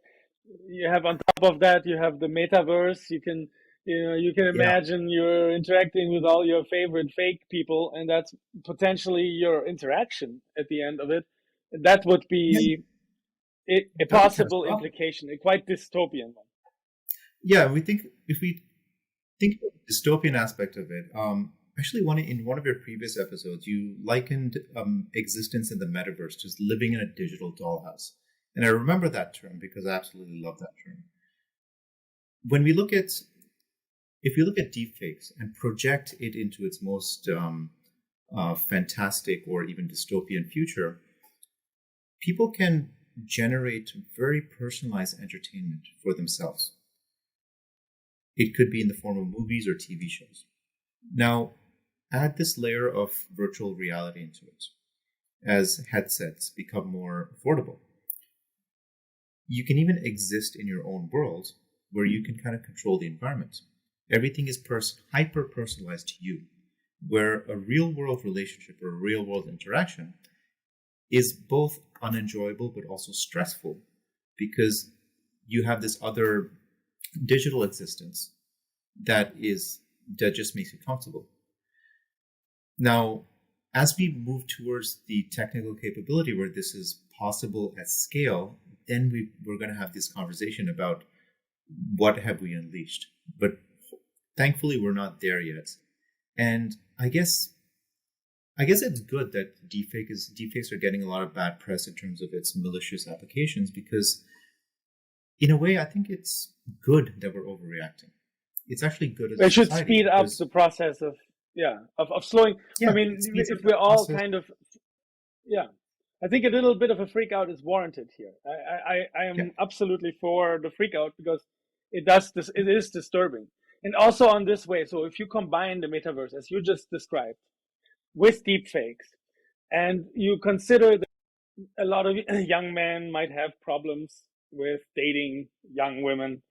S2: You have on top of that, you have the metaverse. You can imagine you're interacting with all your favorite fake people, and that's potentially your interaction at the end of it. That would be a
S3: That'd be
S2: possible
S3: catastrophic.
S2: implication, a quite dystopian one.
S3: Yeah, if we think of the dystopian aspect of it, actually, in one of your previous episodes, you likened existence in the metaverse to living in a digital dollhouse, and I remember that term because I absolutely love that term. When we look at, if you look at deepfakes and project it into its most fantastic or even dystopian future, people can generate very personalized entertainment for themselves. It could be in the form of movies or TV shows. Now, add this layer of virtual reality into it as headsets become more affordable. You can even exist in your own world where you can kind of control the environment. Everything is hyper personalized to you, where a real world relationship or a real world interaction is both unenjoyable but also stressful because you have this other digital existence that just makes you comfortable. Now, as we move towards the technical capability where this is possible at scale, then we're going to have this conversation about what have we unleashed. But thankfully, we're not there yet. And I guess it's good that deepfakes are getting a lot of bad press in terms of its malicious applications because, in a way, I think it's good that we're overreacting. It's actually good as a
S2: It should
S3: society
S2: speed up
S3: because-
S2: the process of slowing.
S3: Yeah,
S2: I mean,
S3: it speeds up
S2: if
S3: the
S2: we're all
S3: process.
S2: kind of, I think a little bit of a freak out is warranted here. I am
S3: Yeah.
S2: absolutely for the freak out because it is disturbing. And also on this way, so if you combine the metaverse, as you just described, with deepfakes, and you consider that a lot of young men might have problems with dating young women,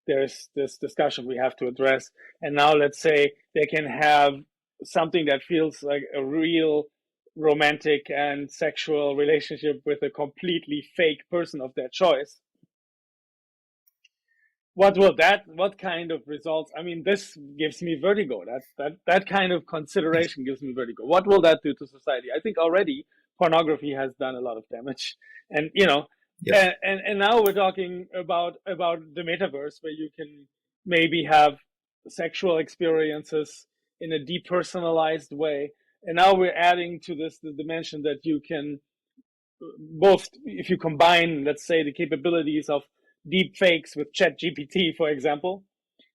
S2: there's this discussion we have to address. And now let's say they can have something that feels like a real romantic and sexual relationship with a completely fake person of their choice. What kind of results? I mean, this gives me vertigo. That kind of consideration gives me vertigo. What will that do to society? I think already pornography has done a lot of damage, and
S3: Yes.
S2: and now we're talking about the metaverse where you can maybe have sexual experiences in a depersonalized way, and now we're adding to this the dimension that you can both if you combine, let's say, the capabilities of deep fakes with ChatGPT, for example,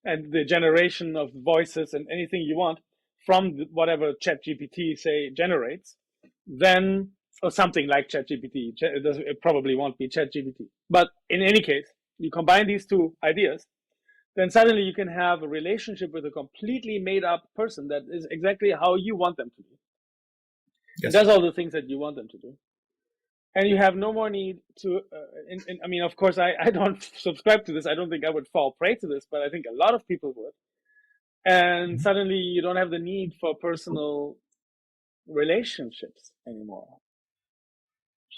S2: and the generation of voices and anything you want from whatever ChatGPT say generates, then or something like ChatGPT. It probably won't be ChatGPT, but in any case, you combine these two ideas, then suddenly you can have a relationship with a completely made up person that is exactly how you want them to be.
S3: Yes.
S2: Does all the things that you want them to do. And you have no more need to, I mean, of course, I don't subscribe to this. I don't think I would fall prey to this, but I think a lot of people would. And suddenly you don't have the need for personal relationships anymore.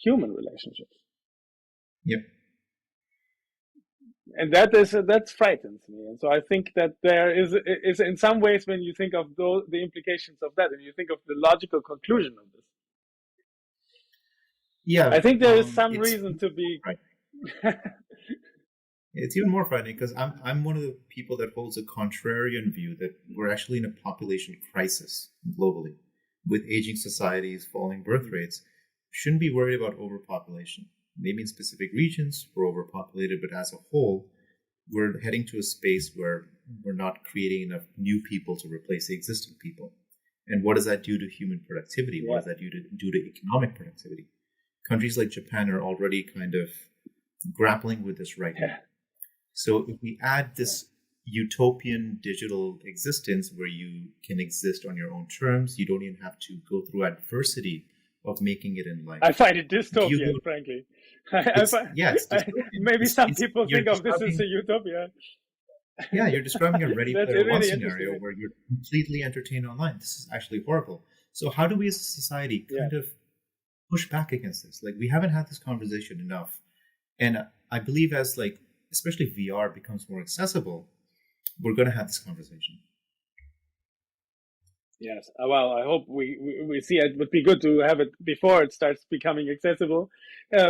S2: Human relationships.
S3: Yep.
S2: And that frightens me. And so I think that there is in some ways, when you think of the implications of that, and you think of the logical conclusion of this,
S3: yeah,
S2: I think there is some reason to be.
S3: It's even more frightening because I'm one of the people that holds a contrarian view that we're actually in a population crisis globally, with aging societies, falling birth rates. Shouldn't be worried about overpopulation. Maybe in specific regions we're overpopulated, but as a whole, we're heading to a space where we're not creating enough new people to replace the existing people. And what does that do to human productivity? What does that do to economic productivity? Countries like Japan are already kind of grappling with this right now. So if we add this utopian digital existence where you can exist on your own terms, you don't even have to go through adversity of making it in life.
S2: I find it dystopian, frankly.
S3: It's dystopian.
S2: Maybe some people think of this as a utopia.
S3: Yeah, you're describing a Ready Player One
S2: really
S3: scenario where you're completely entertained online. This is actually horrible. So how do we as a society kind of push back against this? Like, we haven't had this conversation enough. And I believe as especially VR becomes more accessible, we're going to have this conversation.
S2: Yes. Well, I hope we see it. Would be good to have it before it starts becoming accessible,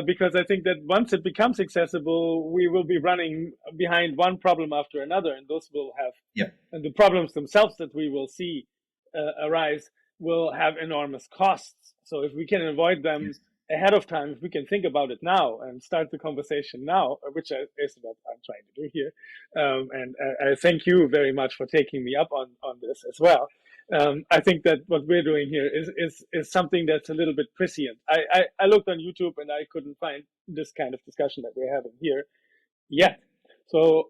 S2: because I think that once it becomes accessible, we will be running behind one problem after another, and those will have, and the problems themselves that we will see arise will have enormous costs. So if we can avoid them ahead of time, if we can think about it now and start the conversation now, which is what I'm trying to do here, and I thank you very much for taking me up on this as well. I think that what we're doing here is something that's a little bit prescient. I looked on YouTube and I couldn't find this kind of discussion that we're having here yet. So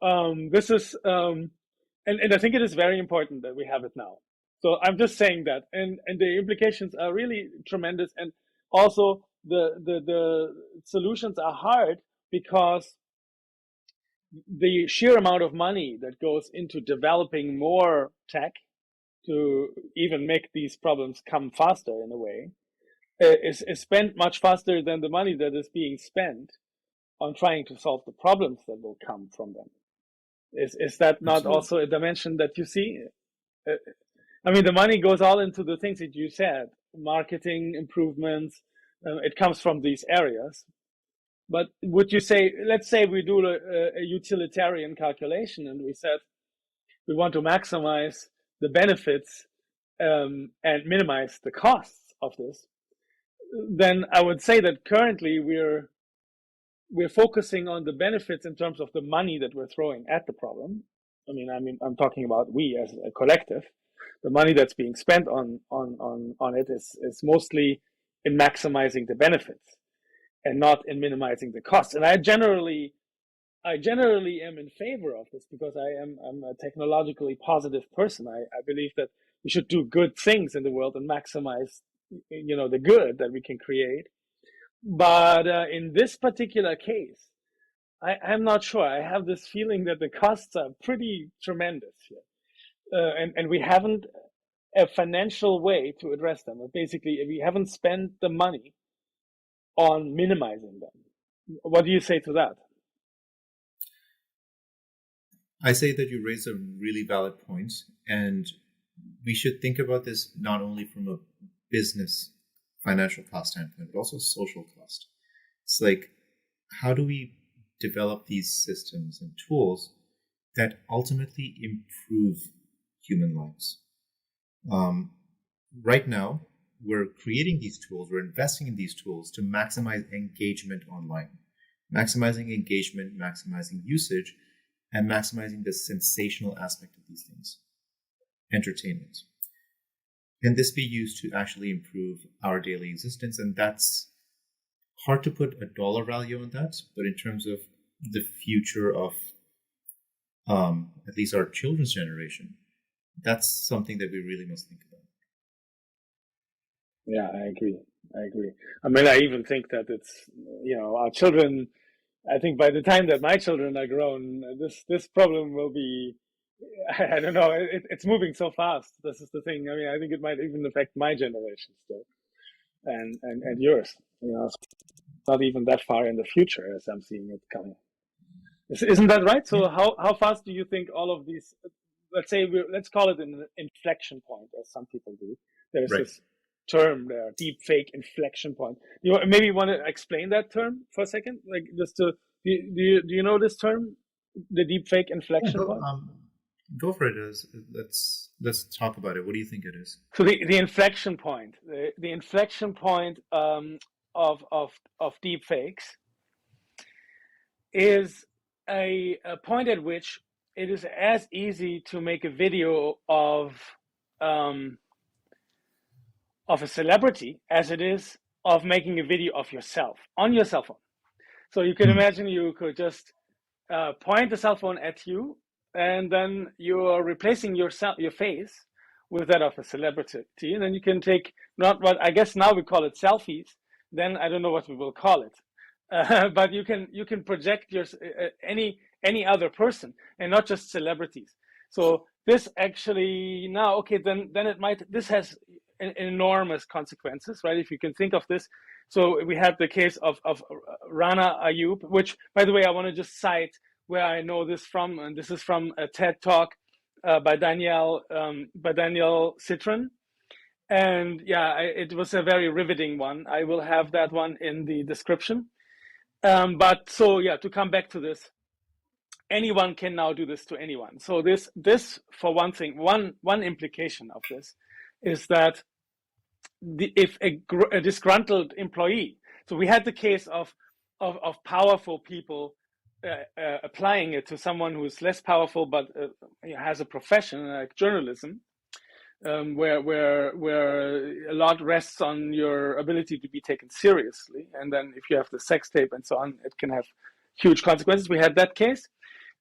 S2: this is, and I think it is very important that we have it now. So I'm just saying that, and the implications are really tremendous, and also the solutions are hard because the sheer amount of money that goes into developing more tech to even make these problems come faster in a way is spent much faster than the money that is being spent on trying to solve the problems that will come from them. Is that not Absolutely. Also a dimension that you see? I mean, the money goes all into the things that you said, marketing improvements. It comes from these areas. But would you say, let's say we do a utilitarian calculation and we said we want to maximize the benefits and minimize the costs of this, then I would say that currently we're focusing on the benefits in terms of the money that we're throwing at the problem. I mean, I'm talking about we as a collective. The money that's being spent on it is mostly in maximizing the benefits and not in minimizing the costs. And I generally am in favor of this because I'm a technologically positive person. I believe that we should do good things in the world and maximize, the good that we can create. But in this particular case, I'm not sure. I have this feeling that the costs are pretty tremendous here. And we haven't a financial way to address them. Basically, we haven't spent the money on minimizing them. What do you say to that?
S3: I say that you raise a really valid point, and we should think about this not only from a business financial cost standpoint, but also social cost. It's like, how do we develop these systems and tools that ultimately improve human lives? Right now, we're creating these tools, we're investing in these tools to maximize engagement online, maximizing engagement, maximizing usage, and maximizing the sensational aspect of these things, entertainment. Can this be used to actually improve our daily existence? And that's hard to put a dollar value on that, but in terms of the future of at least our children's generation, that's something that we really must think about.
S2: Yeah, I agree. I mean, I even think that it's, our children, I think by the time that my children are grown, this problem will be, I don't know, it's moving so fast. This is the thing. I mean, I think it might even affect my generation still, and yours. It's not even that far in the future as I'm seeing it coming. Isn't that right? So how fast do you think all of these, let's call it an inflection point, as some people do. There's
S3: Right.
S2: this term there, deep fake inflection point. You maybe want to explain that term for a second? Like just to, do you know this term? The deep fake inflection point?
S3: Go for it. Let's talk about it. What do you think it is?
S2: So the inflection point, the inflection point of deep fakes is a point at which it is as easy to make a video of a celebrity as it is of making a video of yourself on your cell phone. So you can imagine you could just point the cell phone at you, and then you are replacing your face with that of a celebrity, and then you can take, not what I guess now we call it selfies. Then I don't know what we will call it, but you can project your any other person and not just celebrities. So this actually now, okay, then this has enormous consequences, right? If you can think of this. So we had the case of Rana Ayub, which, by the way, I want to just cite where I know this from, and this is from a TED talk by Daniel Citron. And yeah, it was a very riveting one. I will have that one in the description. But so yeah, to come back to this, anyone can now do this to anyone. So this for one thing, one implication of this is that if a disgruntled employee, so we had the case of powerful people applying it to someone who's less powerful but has a profession like journalism, where a lot rests on your ability to be taken seriously, and then if you have the sex tape and so on, it can have huge consequences. We had that case,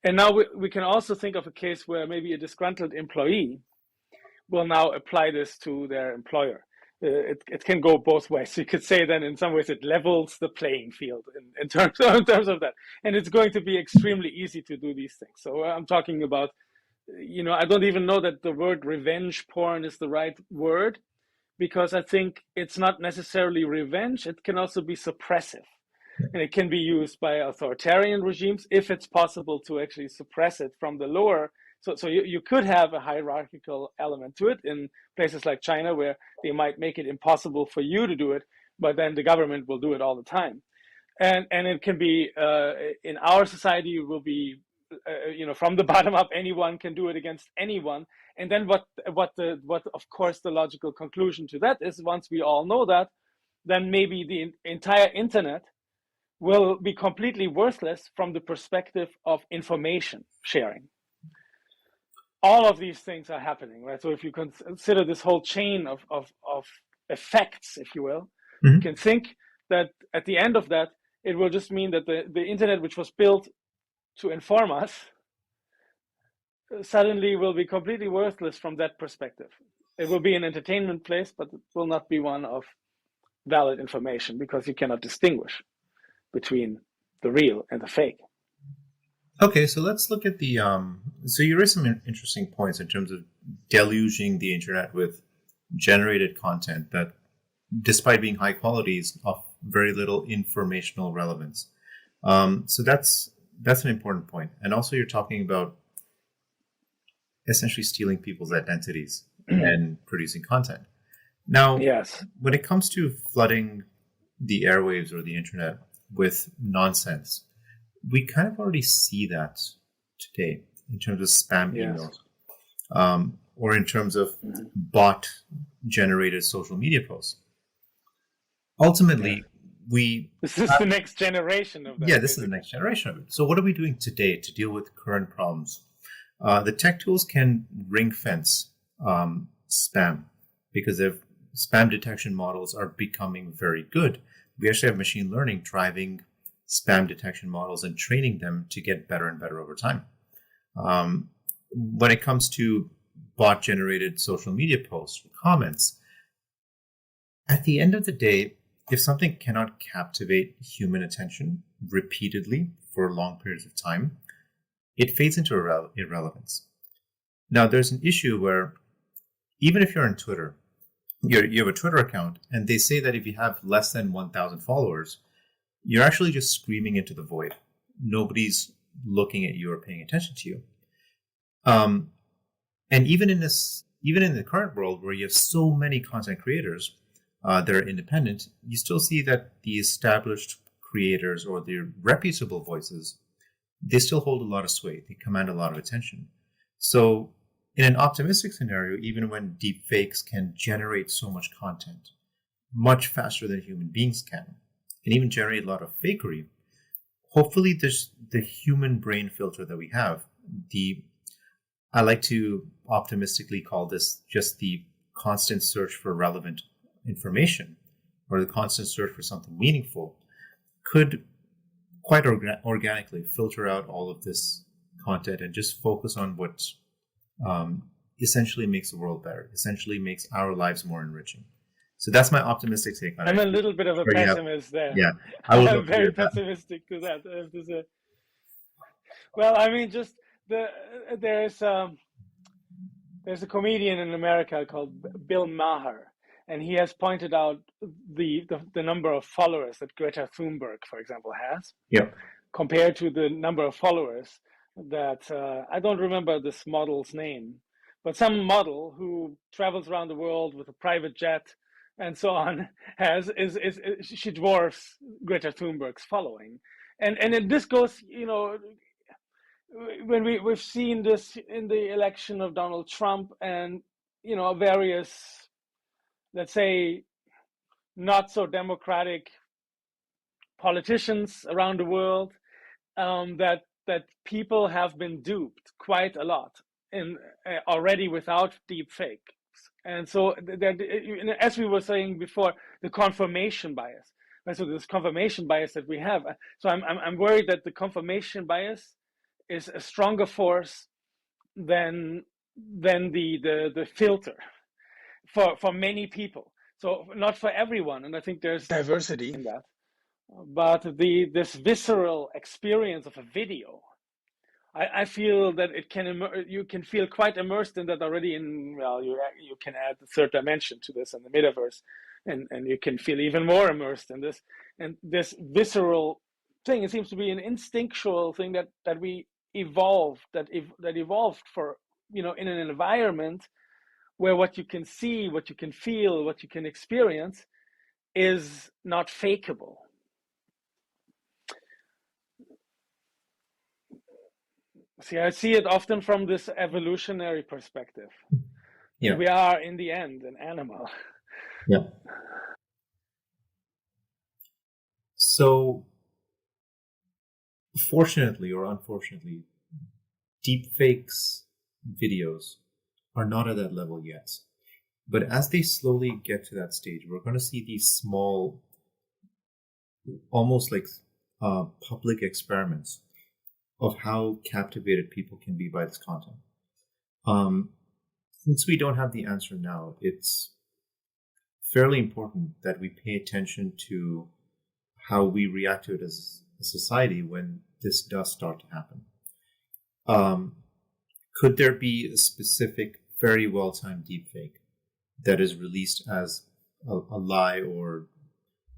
S2: and now we can also think of a case where maybe a disgruntled employee will now apply this to their employer. It can go both ways. You could say then in some ways it levels the playing field in terms of that, and it's going to be extremely easy to do these things. So I'm talking about, I don't even know that the word revenge porn is the right word, because I think it's not necessarily revenge. It can also be suppressive, and it can be used by authoritarian regimes if it's possible to actually suppress it from the lower. So you could have a hierarchical element to it in places like China, where they might make it impossible for you to do it, but then the government will do it all the time. And it can be, in our society, it will be, from the bottom up, anyone can do it against anyone. And then what of course the logical conclusion to that is, once we all know that, then maybe the entire internet will be completely worthless from the perspective of information sharing. All of these things are happening, right? So if you consider this whole chain of effects, if you will, you can think that at the end of that, it will just mean that the internet, which was built to inform us, suddenly will be completely worthless from that perspective. It will be an entertainment place, but it will not be one of valid information, because you cannot distinguish between the real and the fake.
S3: Okay, so let's look at the. So you raised some interesting points in terms of deluging the internet with generated content that, despite being high quality, is of very little informational relevance. So that's an important point. And also, you're talking about essentially stealing people's identities and producing content. Now,
S2: yes,
S3: when it comes to flooding the airwaves or the internet with nonsense, we kind of already see that today in terms of spam emails, or in terms of bot generated social media posts. Ultimately,
S2: This is the next generation of that.
S3: this is the next generation of it. So what are we doing today to deal with current problems? The tech tools can ring fence spam, because if spam detection models are becoming very good, we actually have machine learning driving spam detection models and training them to get better and better over time. When it comes to bot generated social media posts or comments, at the end of the day, if something cannot captivate human attention repeatedly for long periods of time, it fades into irrelevance. Now, there's an issue where even if you're on Twitter, you have a Twitter account, and they say that if you have less than 1,000 followers, you're actually just screaming into the void. Nobody's looking at you or paying attention to you. And even in the current world where you have so many content creators that are independent, you still see that the established creators or the reputable voices, they still hold a lot of sway. They command a lot of attention. So in an optimistic scenario, even when deep fakes can generate so much content much faster than human beings can, and even generate a lot of fakery, hopefully the human brain filter that we have, I like to optimistically call this just the constant search for relevant information, or the constant search for something meaningful, could quite organically filter out all of this content and just focus on what essentially makes the world better, essentially makes our lives more enriching. So that's my optimistic take on it.
S2: I'm a little bit of a pessimist there.
S3: Yeah,
S2: I'm very pessimistic to that. Well, I mean, just there's a comedian in America called Bill Maher, and he has pointed out the number of followers that Greta Thunberg, for example, has, compared to the number of followers that I don't remember this model's name, but some model who travels around the world with a private jet and so on she dwarfs Greta Thunberg's following, and this goes, when we've seen this in the election of Donald Trump, and various, let's say, not so democratic politicians around the world, that people have been duped quite a lot already without deep fake. And so, as we were saying before, the confirmation bias. Right? So this confirmation bias that we have. So I'm worried that the confirmation bias is a stronger force than the filter for many people. So not for everyone, and I think there's diversity in that. But this visceral experience of a video, I feel that you can feel quite immersed in that already. You can add the third dimension to this in the metaverse, and you can feel even more immersed in this. And this visceral thing, it seems to be an instinctual thing that we evolved, that evolved for, in an environment where what you can see, what you can feel, what you can experience is not fakeable. See, I see it often from this evolutionary perspective.
S3: Yeah.
S2: We are, in the end, an animal.
S3: Yeah. So, fortunately or unfortunately, deepfakes videos are not at that level yet. But as they slowly get to that stage, we're going to see these small, almost like public experiments of how captivated people can be by this content. Since we don't have the answer now, it's fairly important that we pay attention to how we react to it as a society when this does start to happen. Could there be a specific, very well-timed deepfake that is released as a lie or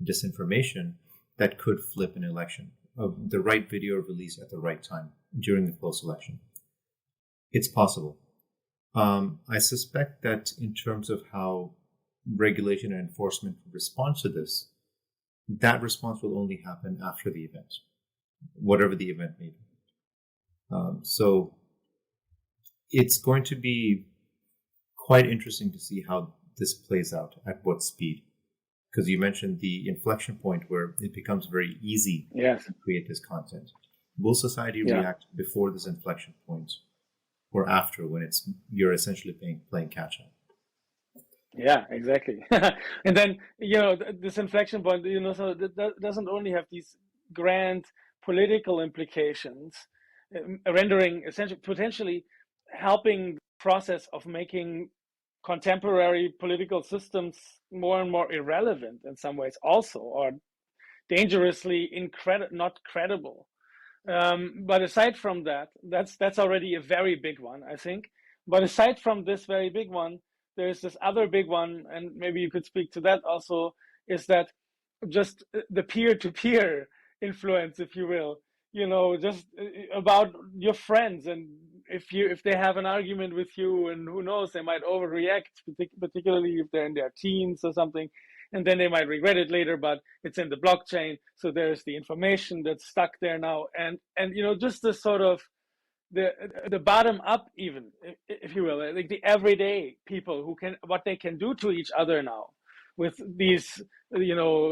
S3: disinformation that could flip an election? Of the right video released at the right time during the close election? It's possible. I suspect that in terms of how regulation and enforcement respond to this, that response will only happen after the event, whatever the event may be. So it's going to be quite interesting to see how this plays out at what speed. Because you mentioned the inflection point where it becomes very easy
S2: Yes.
S3: to create this content. Will society
S2: Yeah.
S3: react before this inflection point or after, when you're essentially playing catch up?
S2: Yeah, exactly. And then, this inflection point, so that doesn't only have these grand political implications, rendering essentially potentially helping the process of making contemporary political systems more and more irrelevant in some ways also, or dangerously not credible. But aside from that, that's already a very big one, I think. But aside from this very big one, there's this other big one, and maybe you could speak to that also, is that just the peer-to-peer influence, if you will, just about your friends, and if they have an argument with you, and who knows, they might overreact, particularly if they're in their teens or something, and then they might regret it later, but it's in the blockchain, so there's the information that's stuck there now, and just the sort of the bottom up, even if you will, like the everyday people what they can do to each other now with these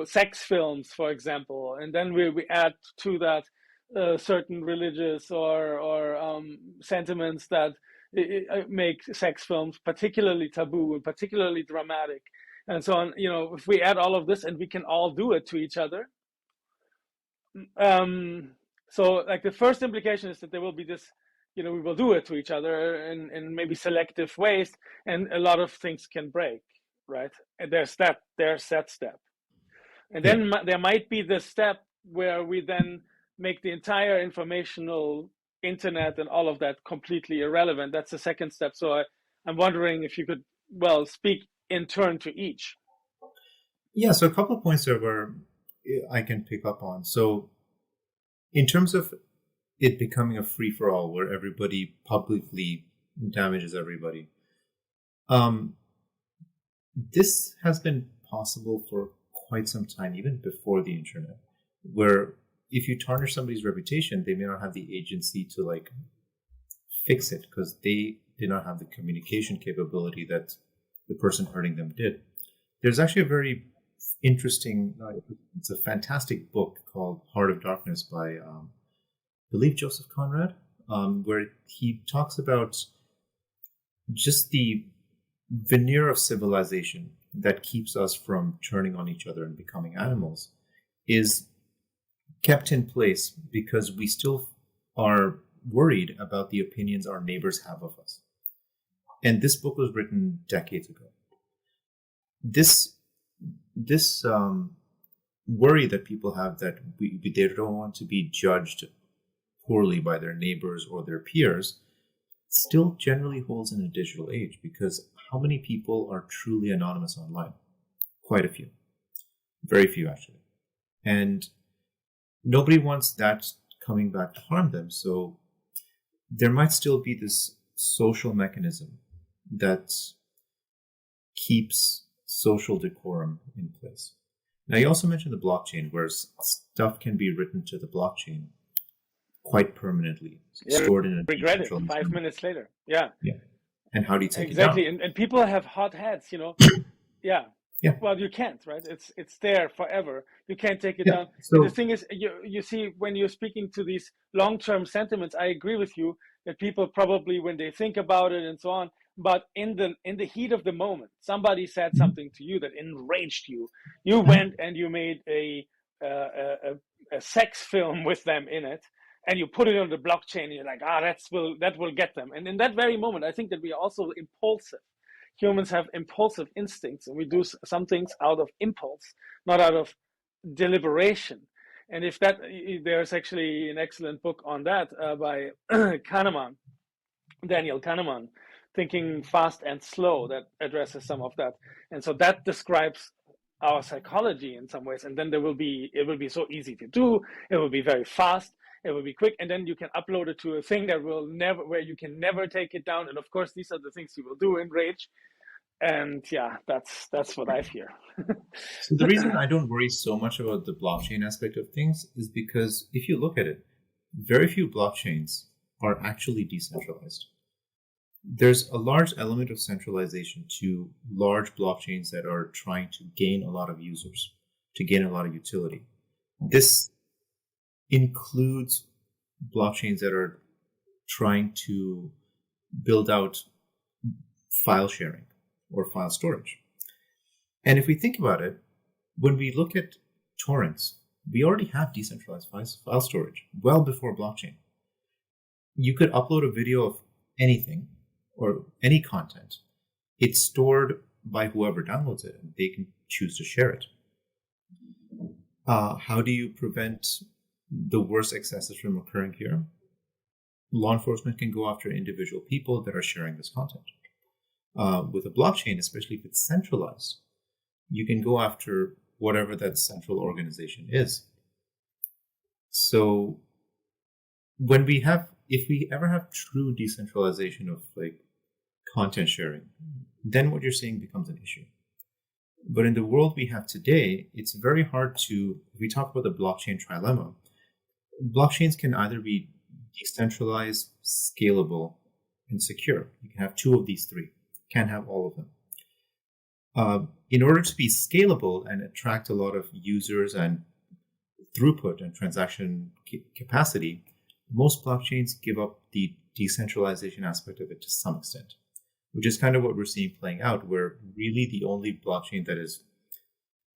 S2: sex films, for example, and then we add to that certain religious or sentiments that make sex films particularly taboo and particularly dramatic and so on. If we add all of this, and we can all do it to each other, so like the first implication is that there will be this, we will do it to each other in maybe selective ways, and a lot of things can break, right? And there's that step. And then there might be the step where we then make the entire informational internet and all of that completely irrelevant. That's the second step. So I'm wondering if you could, speak in turn to each.
S3: Yeah, so a couple of points there where I can pick up on. So in terms of it becoming a free-for-all where everybody publicly damages everybody, this has been possible for quite some time, even before the internet, where if you tarnish somebody's reputation, they may not have the agency to fix it because they did not have the communication capability that the person hurting them did. There's actually a very interesting, it's a fantastic book called Heart of Darkness by, I believe, Joseph Conrad, where he talks about just the veneer of civilization that keeps us from turning on each other and becoming animals is kept in place because we still are worried about the opinions our neighbors have of us. And this book was written decades ago. This worry that people have that they don't want to be judged poorly by their neighbors or their peers still generally holds in a digital age, because how many people are truly anonymous online? Quite a few. Very few, actually. And nobody wants that coming back to harm them. So there might still be this social mechanism that keeps social decorum in place. Now, you also mentioned the blockchain, where stuff can be written to the blockchain quite permanently, stored in a
S2: regret it 5 minutes later. Yeah.
S3: And how do you take
S2: exactly.
S3: it down?
S2: And people have hot heads, Yeah. Well, you can't, right? It's there forever. You can't take it down.
S3: So,
S2: and the thing is, you see, when you're speaking to these long-term sentiments, I agree with you that people probably, when they think about it and so on, but in the heat of the moment, somebody said something to you that enraged you. You went and you made a sex film with them in it, and you put it on the blockchain, and you're like, that will get them. And in that very moment, I think that we are also impulsive. Humans have impulsive instincts, and we do some things out of impulse, not out of deliberation. And if there's actually an excellent book on that by Kahneman, Daniel Kahneman, Thinking Fast and Slow, that addresses some of that. And so that describes our psychology in some ways. And then it will be so easy to do. It will be very fast. It will be quick. And then you can upload it to a thing where you can never take it down. And of course, these are the things you will do in Rage. And yeah, that's what I fear.
S3: So the reason I don't worry so much about the blockchain aspect of things is because if you look at it, very few blockchains are actually decentralized. there's a large element of centralization to large blockchains that are trying to gain a lot of users, to gain a lot of utility. This includes blockchains that are trying to build out file sharing or file storage. And if we think about it, when we look at torrents, we already have decentralized file storage well before blockchain. You could upload a video of anything or any content. It's stored by whoever downloads it, and they can choose to share it. How do you prevent the worst excesses from occurring here? Law enforcement can go after individual people that are sharing this content. With a blockchain, especially if it's centralized, you can go after whatever that central organization is. So if we ever have true decentralization of like content sharing, then what you're saying becomes an issue. But in the world we have today, it's very hard to, if we talk about the blockchain trilemma, blockchains can either be decentralized, scalable, and secure. You can have two of these three. You can't have all of them. In order to be scalable and attract a lot of users and throughput and transaction capacity, most blockchains give up the decentralization aspect of it to some extent, which is kind of what we're seeing playing out, where really the only blockchain that is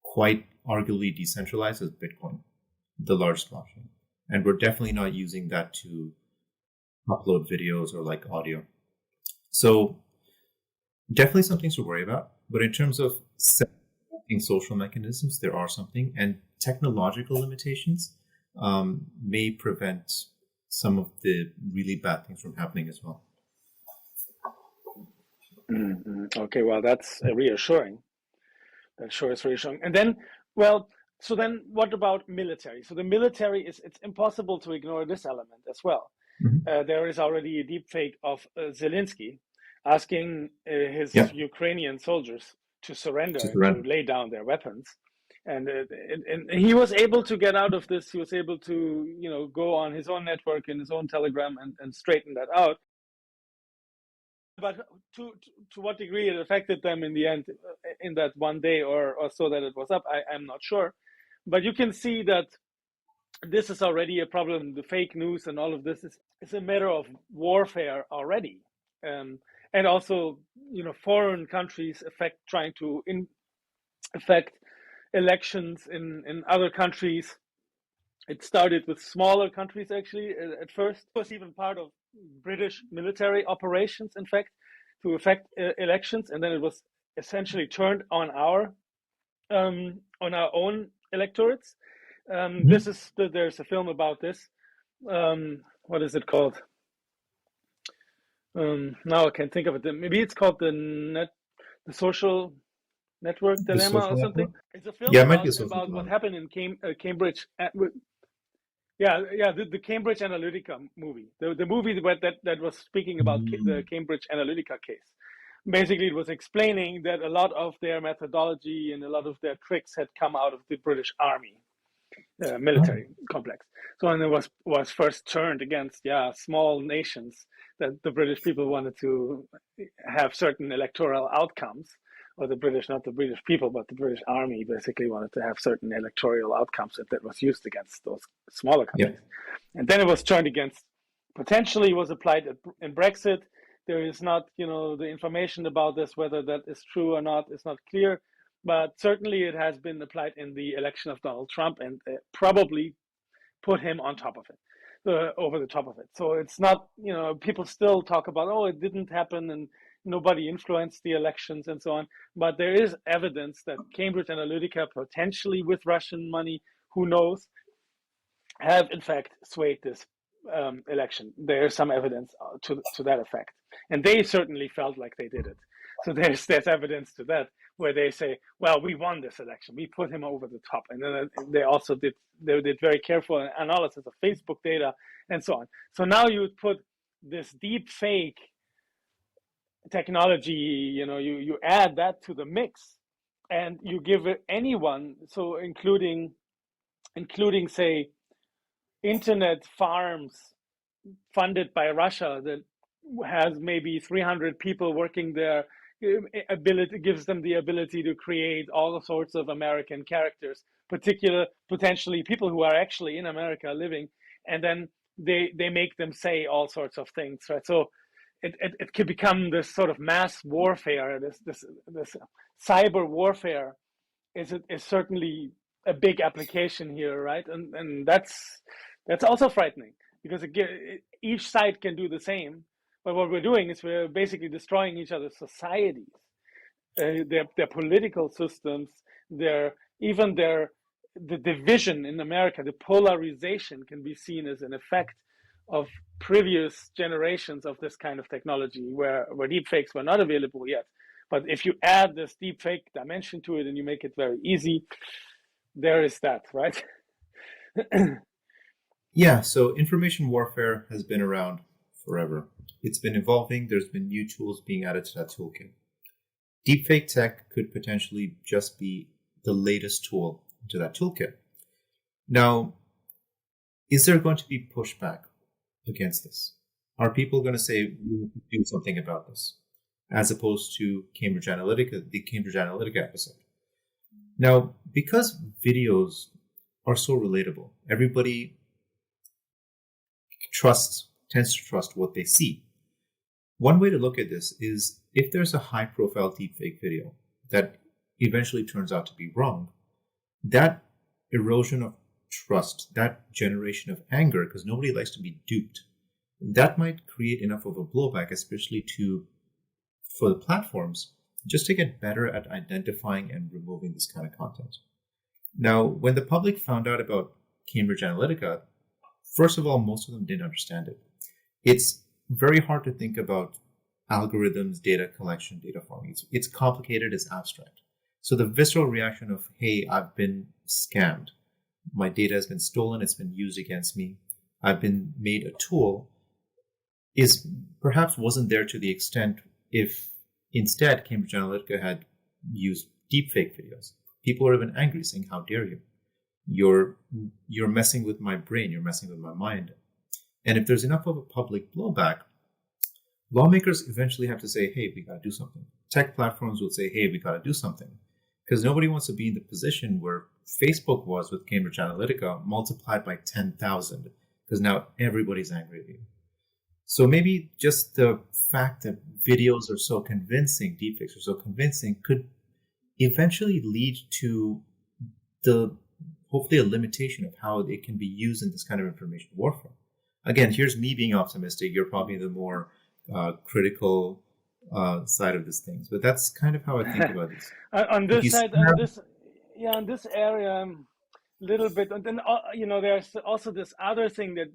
S3: quite arguably decentralized is Bitcoin, the largest blockchain. And we're definitely not using that to upload videos or like audio. So definitely some things to worry about. But in terms of setting social mechanisms, there are something, and technological limitations may prevent some of the really bad things from happening as well.
S2: Okay, well, that's reassuring. That sure is reassuring. And then, well, so then what about military? So the military it's impossible to ignore this element as well.
S3: Mhm.
S2: There is already a deep fake of Zelensky asking his
S3: Yeah.
S2: Ukrainian soldiers to surrender,
S3: To
S2: and
S3: surrender.
S2: to lay down their weapons. And he was able to get out of this. He was able to, go on his own network and his own Telegram and straighten that out. But to what degree it affected them in the end, in that one day or so that it was up, I'm not sure. But you can see that this is already a problem. The fake news and all of this is a matter of warfare already. And also, foreign countries trying to affect elections in other countries. It started with smaller countries, actually, at first. It was even part of British military operations, in fact, to affect elections. And then it was essentially turned on our own electorates. There's a film about this. What is it called? Now I can't think of it. Maybe it's called the Social Network
S3: The
S2: Dilemma
S3: social
S2: or something.
S3: network?
S2: It's a film
S3: Yeah, it might be a social
S2: about what
S3: dilemma.
S2: happened in Cambridge. The Cambridge Analytica movie. The movie that was speaking about the Cambridge Analytica case. Basically, it was explaining that a lot of their methodology and a lot of their tricks had come out of the British Army military complex. So, and it was first turned against small nations, that the British people wanted to have certain electoral outcomes, or not the British people, but the British Army basically wanted to have certain electoral outcomes that was used against those smaller countries.
S3: Yeah.
S2: And then it was turned against, potentially was applied in Brexit. There is not, the information about this, whether that is true or not, is not clear. But certainly it has been applied in the election of Donald Trump, and probably put him on top of it, over the top of it. So it's not, people still talk about, oh, it didn't happen and nobody influenced the elections and so on. But there is evidence that Cambridge Analytica, potentially with Russian money, who knows, have in fact swayed this election. There is some evidence to that effect. And they certainly felt like they did it. So there's evidence to that, where they say, well, we won this election. We put him over the top. And then they also did very careful analysis of Facebook data and so on. So now you put this deep fake technology, you add that to the mix, and you give it anyone, so including say internet farms funded by Russia, that has maybe 300 people working there, ability gives them the ability to create all sorts of American characters, potentially people who are actually in America living, and then they make them say all sorts of things, right? So it could become this sort of mass warfare. This cyber warfare is certainly a big application here, right? And that's also frightening because each side can do the same, but what we're doing is we're basically destroying each other's societies, their political systems, the division in America, the polarization can be seen as an effect of previous generations of this kind of technology where deepfakes were not available yet. But if you add this deepfake dimension to it and you make it very easy, there is that, right?
S3: Yeah, so information warfare has been around forever. It's been evolving. There's been new tools being added to that toolkit. Deepfake tech could potentially just be the latest tool into that toolkit. Now, is there going to be pushback against this? Are people going to say, we need to do something about this? As opposed to Cambridge Analytica, the Cambridge Analytica episode. Now, because videos are so relatable, everybody tends to trust what they see. One way to look at this is if there's a high-profile deepfake video that eventually turns out to be wrong, that erosion of trust, that generation of anger, because nobody likes to be duped, that might create enough of a blowback, especially for the platforms, just to get better at identifying and removing this kind of content. Now, when the public found out about Cambridge Analytica, first of all, most of them didn't understand it. It's very hard to think about algorithms, data collection, data farming. It's complicated, it's abstract. So the visceral reaction of, hey, I've been scammed. My data has been stolen, it's been used against me. I've been made a tool, is perhaps wasn't there to the extent if instead Cambridge Analytica had used deepfake videos. People would have been angry, saying, how dare you? You're messing with my brain, you're messing with my mind. And if there's enough of a public blowback, lawmakers eventually have to say, hey, we got to do something. Tech platforms will say, hey, we got to do something. Because nobody wants to be in the position where Facebook was with Cambridge Analytica multiplied by 10,000, because now everybody's angry at you. So maybe just the fact that videos are so convincing, deepfakes are so convincing, could eventually lead to hopefully a limitation of how they can be used in this kind of information warfare. Again, here's me being optimistic. You're probably the more critical side of these things, but that's kind of how I think about this.
S2: On this area, a little bit, and then there's also this other thing that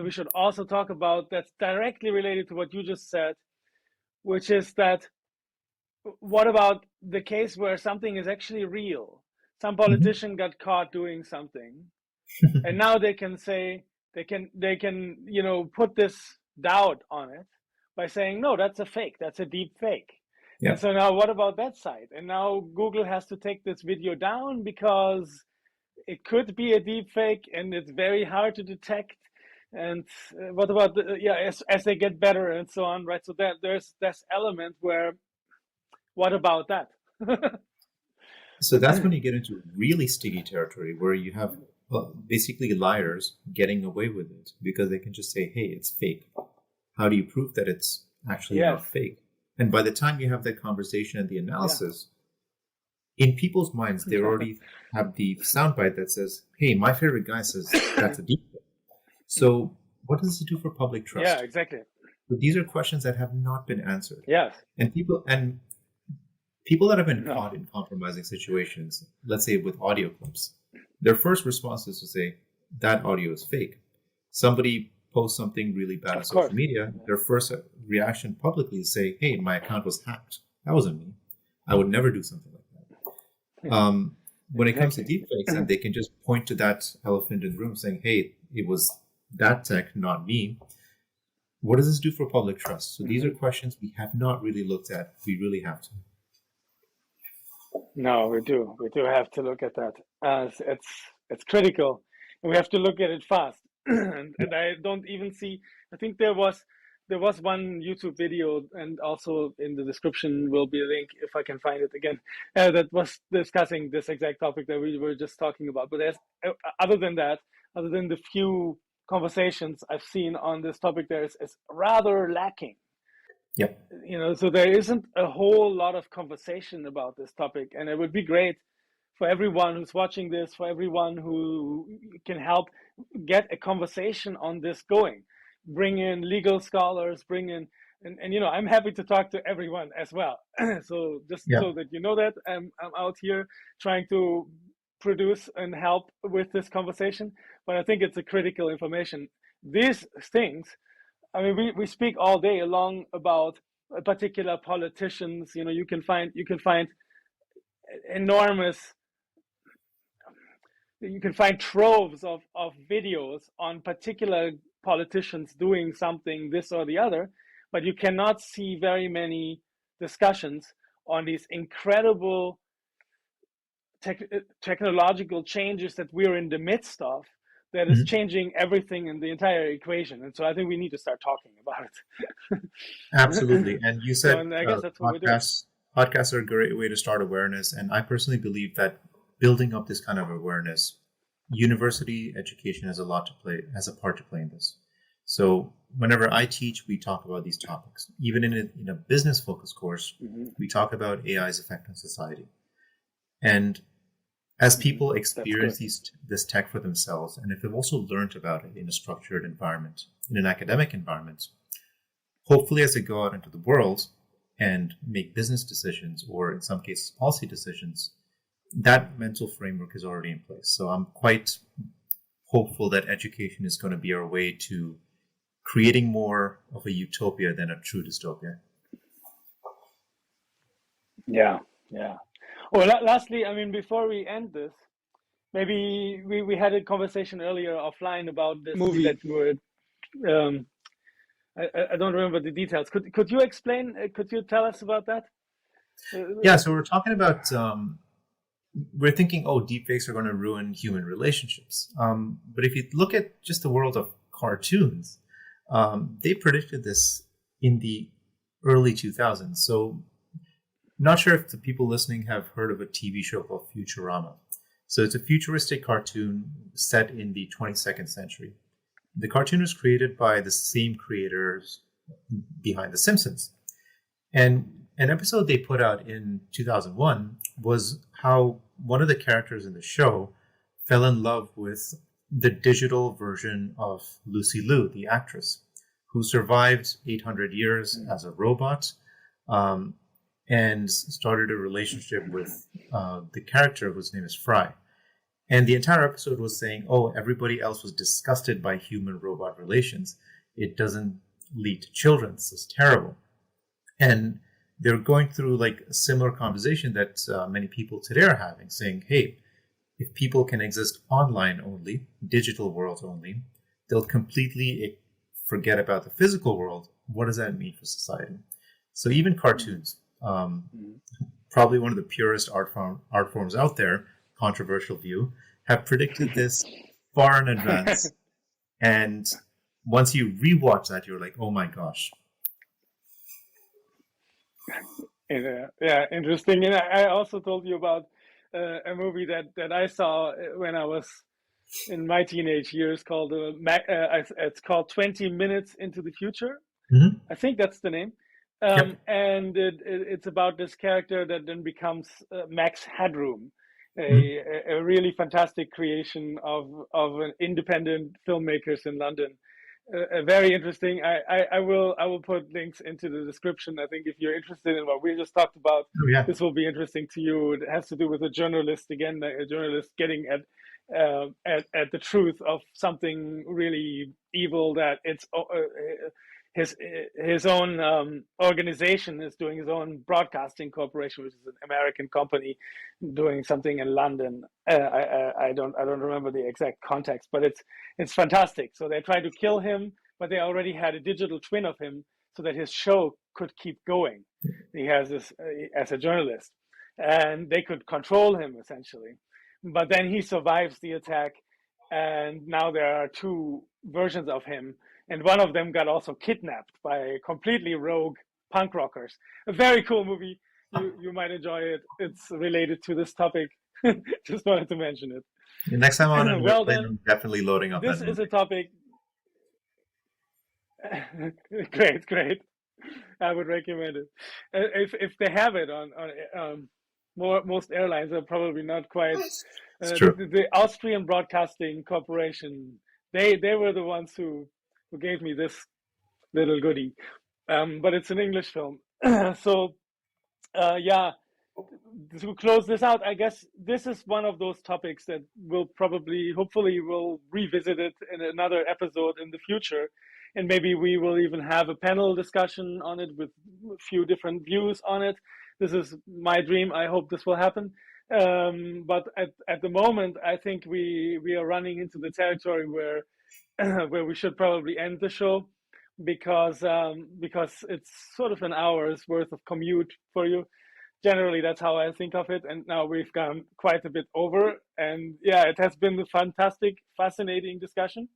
S2: we should also talk about that's directly related to what you just said, which is that what about the case where something is actually real? Some politician got caught doing something, and now they can say they can put this doubt on it by saying, no, that's a fake, that's a deep fake. Yeah. And so now what about that side? And now Google has to take this video down because it could be a deep fake and it's very hard to detect. And what about as they get better and so on, right? So there's this element where, what about that?
S3: So that's when you get into really sticky territory where you have basically liars getting away with it because they can just say, hey, it's fake. How do you prove that it's actually not fake? And by the time you have that conversation and the analysis, in people's minds, they already have the soundbite that says, hey, my favorite guy says that's a deep fake. So what does it do for public trust?
S2: Yeah, exactly.
S3: But these are questions that have not been answered.
S2: Yes.
S3: And people that have been caught in compromising situations, let's say with audio clips, their first response is to say, that audio is fake. Somebody posts something really bad on social media, their first reaction publicly is say, hey, my account was hacked. That wasn't me. I would never do something like that. When it comes to deepfakes, and they can just point to that elephant in the room saying, hey, it was that tech, not me. What does this do for public trust? So these are questions we have not really looked at. We really have to.
S2: No, we do. We do have to look at that. It's critical, and we have to look at it fast. and I don't even see. I think there was there was one YouTube video, and also in the description will be a link if I can find it again, that was discussing this exact topic that we were just talking about. But there's other than that, other than the few conversations I've seen on this topic, there's is rather lacking.
S3: Yep.
S2: So there isn't a whole lot of conversation about this topic, and it would be great for everyone who's watching this, for everyone who can help get a conversation on this going. Bring in legal scholars, bring in, and I'm happy to talk to everyone as well. So just
S3: Yeah.
S2: so that you know that I'm out here trying to produce and help with this conversation, but I think it's a critical information. These things, I mean, we speak all day long about particular politicians. You can find enormous, you can find troves of videos on particular politicians doing something, this or the other, but you cannot see very many discussions on these incredible technological changes that we're in the midst of, that is changing everything in the entire equation. And so I think we need to start talking about it.
S3: Absolutely. And you said
S2: and I guess that's what we're doing.
S3: podcasts are a great way to start awareness. And I personally believe that building up this kind of awareness, university education has a part to play in this. So whenever I teach, we talk about these topics. Even in a business focused course, we talk about AI's effect on society. And as people experience this tech for themselves, and if they've also learned about it in a structured environment, in an academic environment, hopefully as they go out into the world and make business decisions, or in some cases policy decisions, that mental framework is already in place. So I'm quite hopeful that education is going to be our way to creating more of a utopia than a true dystopia.
S2: Yeah. Well, lastly, I mean, before we end this, maybe we had a conversation earlier offline about this movie that you were. I don't remember the details. Could you explain? Could you tell us about that?
S3: Yeah. So we're talking about. We're thinking, deepfakes are going to ruin human relationships. But if you look at just the world of cartoons, they predicted this in the early 2000s. So not sure if the people listening have heard of a TV show called Futurama. So it's a futuristic cartoon set in the 22nd century. The cartoon was created by the same creators behind The Simpsons. And an episode they put out in 2001 was how one of the characters in the show fell in love with the digital version of Lucy Liu, the actress, who survived 800 years as a robot, and started a relationship with the character whose name is Fry. And the entire episode was saying, everybody else was disgusted by human-robot relations. It doesn't lead to children. This is terrible. And they're going through like a similar conversation that many people today are having, saying, hey, if people can exist online only, digital world only, they'll completely forget about the physical world. What does that mean for society? So even cartoons, probably one of the purest art forms out there, controversial view, have predicted this far in advance. And once you rewatch that, you're like, oh my gosh.
S2: Yeah, interesting. And I also told you about a movie that I saw when I was in my teenage years called it's called 20 Minutes into the Future.
S3: Mm-hmm.
S2: I think that's the name.
S3: Yep.
S2: And it's about this character that then becomes Max Headroom, a really fantastic creation of an independent filmmakers in London. Very interesting. I will put links into the description. I think if you're interested in what we just talked about, this will be interesting to you. It has to do with a journalist, again, a journalist getting at the truth of something really evil, that it's his own organization is doing his own broadcasting corporation, which is an American company, doing something in London. I don't remember the exact context, but it's fantastic. So they tried to kill him, but they already had a digital twin of him so that his show could keep going. He has this as a journalist, and they could control him essentially. But then he survives the attack, and now there are two versions of him. and one of them got also kidnapped by completely rogue punk rockers. A very cool movie. You might enjoy it. It's related to this topic. Just wanted to mention it.
S3: Next time I'm on an
S2: Well,
S3: airplane,
S2: then,
S3: I'm definitely loading up
S2: this
S3: that
S2: is a
S3: movie.
S2: topic. Great. I would recommend it. If they have it on most airlines are probably not quite.
S3: It's true.
S2: The Austrian Broadcasting Corporation, they were the ones who gave me this little goodie, but it's an English film. So yeah, to close this out, I guess this is one of those topics that we'll probably, hopefully, we'll revisit it in another episode in the future. And maybe we will even have a panel discussion on it with a few different views on it. This is my dream. I hope this will happen. But at the moment, I think we are running into the territory where where we should probably end the show because it's sort of an hour's worth of commute for you. Generally, that's how I think of it. And now we've gone quite a bit over. And yeah, it has been a fantastic, fascinating discussion.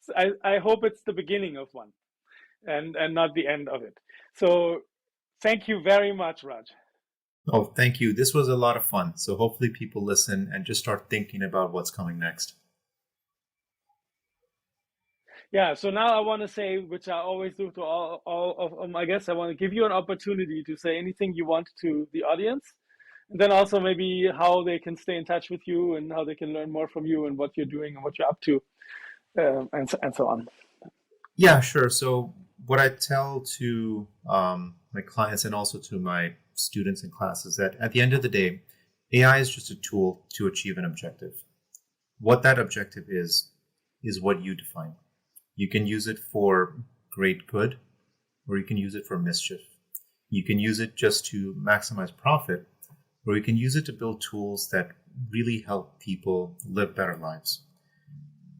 S2: So I hope it's the beginning of one and not the end of it. So thank you very much, Raj.
S3: Oh, thank you. This was a lot of fun. So hopefully people listen and just start thinking about what's coming next.
S2: Yeah, so now I want to say, which I always do to all of my guests, I want to give you an opportunity to say anything you want to the audience. And then also maybe how they can stay in touch with you and how they can learn more from you and what you're doing and what you're up to, and so on.
S3: Yeah, sure. So what I tell to my clients and also to my students in class is that at the end of the day, AI is just a tool to achieve an objective. What that objective is what you define. You can use it for great good, or you can use it for mischief. You can use it just to maximize profit, or you can use it to build tools that really help people live better lives.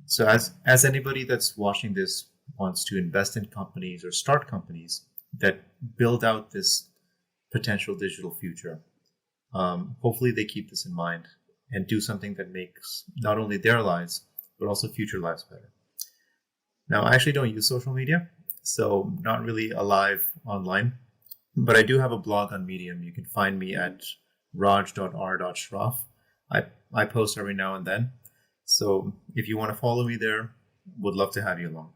S3: So as anybody that's watching this wants to invest in companies or start companies that build out this potential digital future, hopefully they keep this in mind and do something that makes not only their lives, but also future lives better. Now, I actually don't use social media, so not really alive online, but I do have a blog on Medium. You can find me at raj.r.shroff. I post every now and then. So if you want to follow me there, would love to have you along.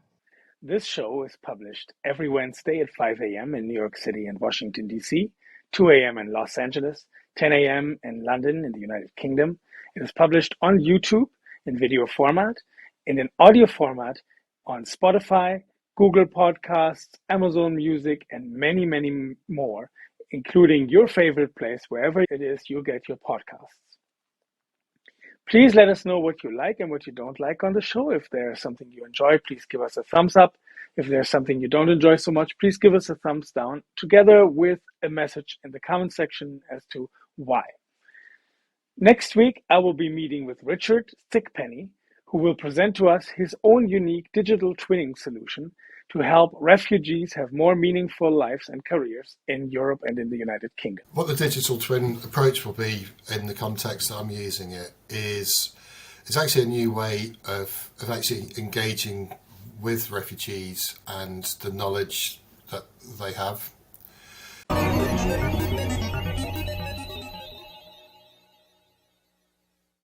S2: This show is published every Wednesday at 5 a.m. in New York City and Washington, D.C., 2 a.m. in Los Angeles, 10 a.m. in London in the United Kingdom. It is published on YouTube in video format, in an audio format on Spotify, Google Podcasts, Amazon Music, and many, many more, including your favorite place, wherever it is you get your podcasts. Please let us know what you like and what you don't like on the show. If there's something you enjoy, please give us a thumbs up. If there's something you don't enjoy so much, please give us a thumbs down, together with a message in the comment section as to why. Next week, I will be meeting with Richard Thigpenny, who will present to us his own unique digital twinning solution to help refugees have more meaningful lives and careers in Europe and in the United Kingdom.
S4: What the digital twin approach will be in the context that I'm using it is it's actually a new way of actually engaging with refugees and the knowledge that they have.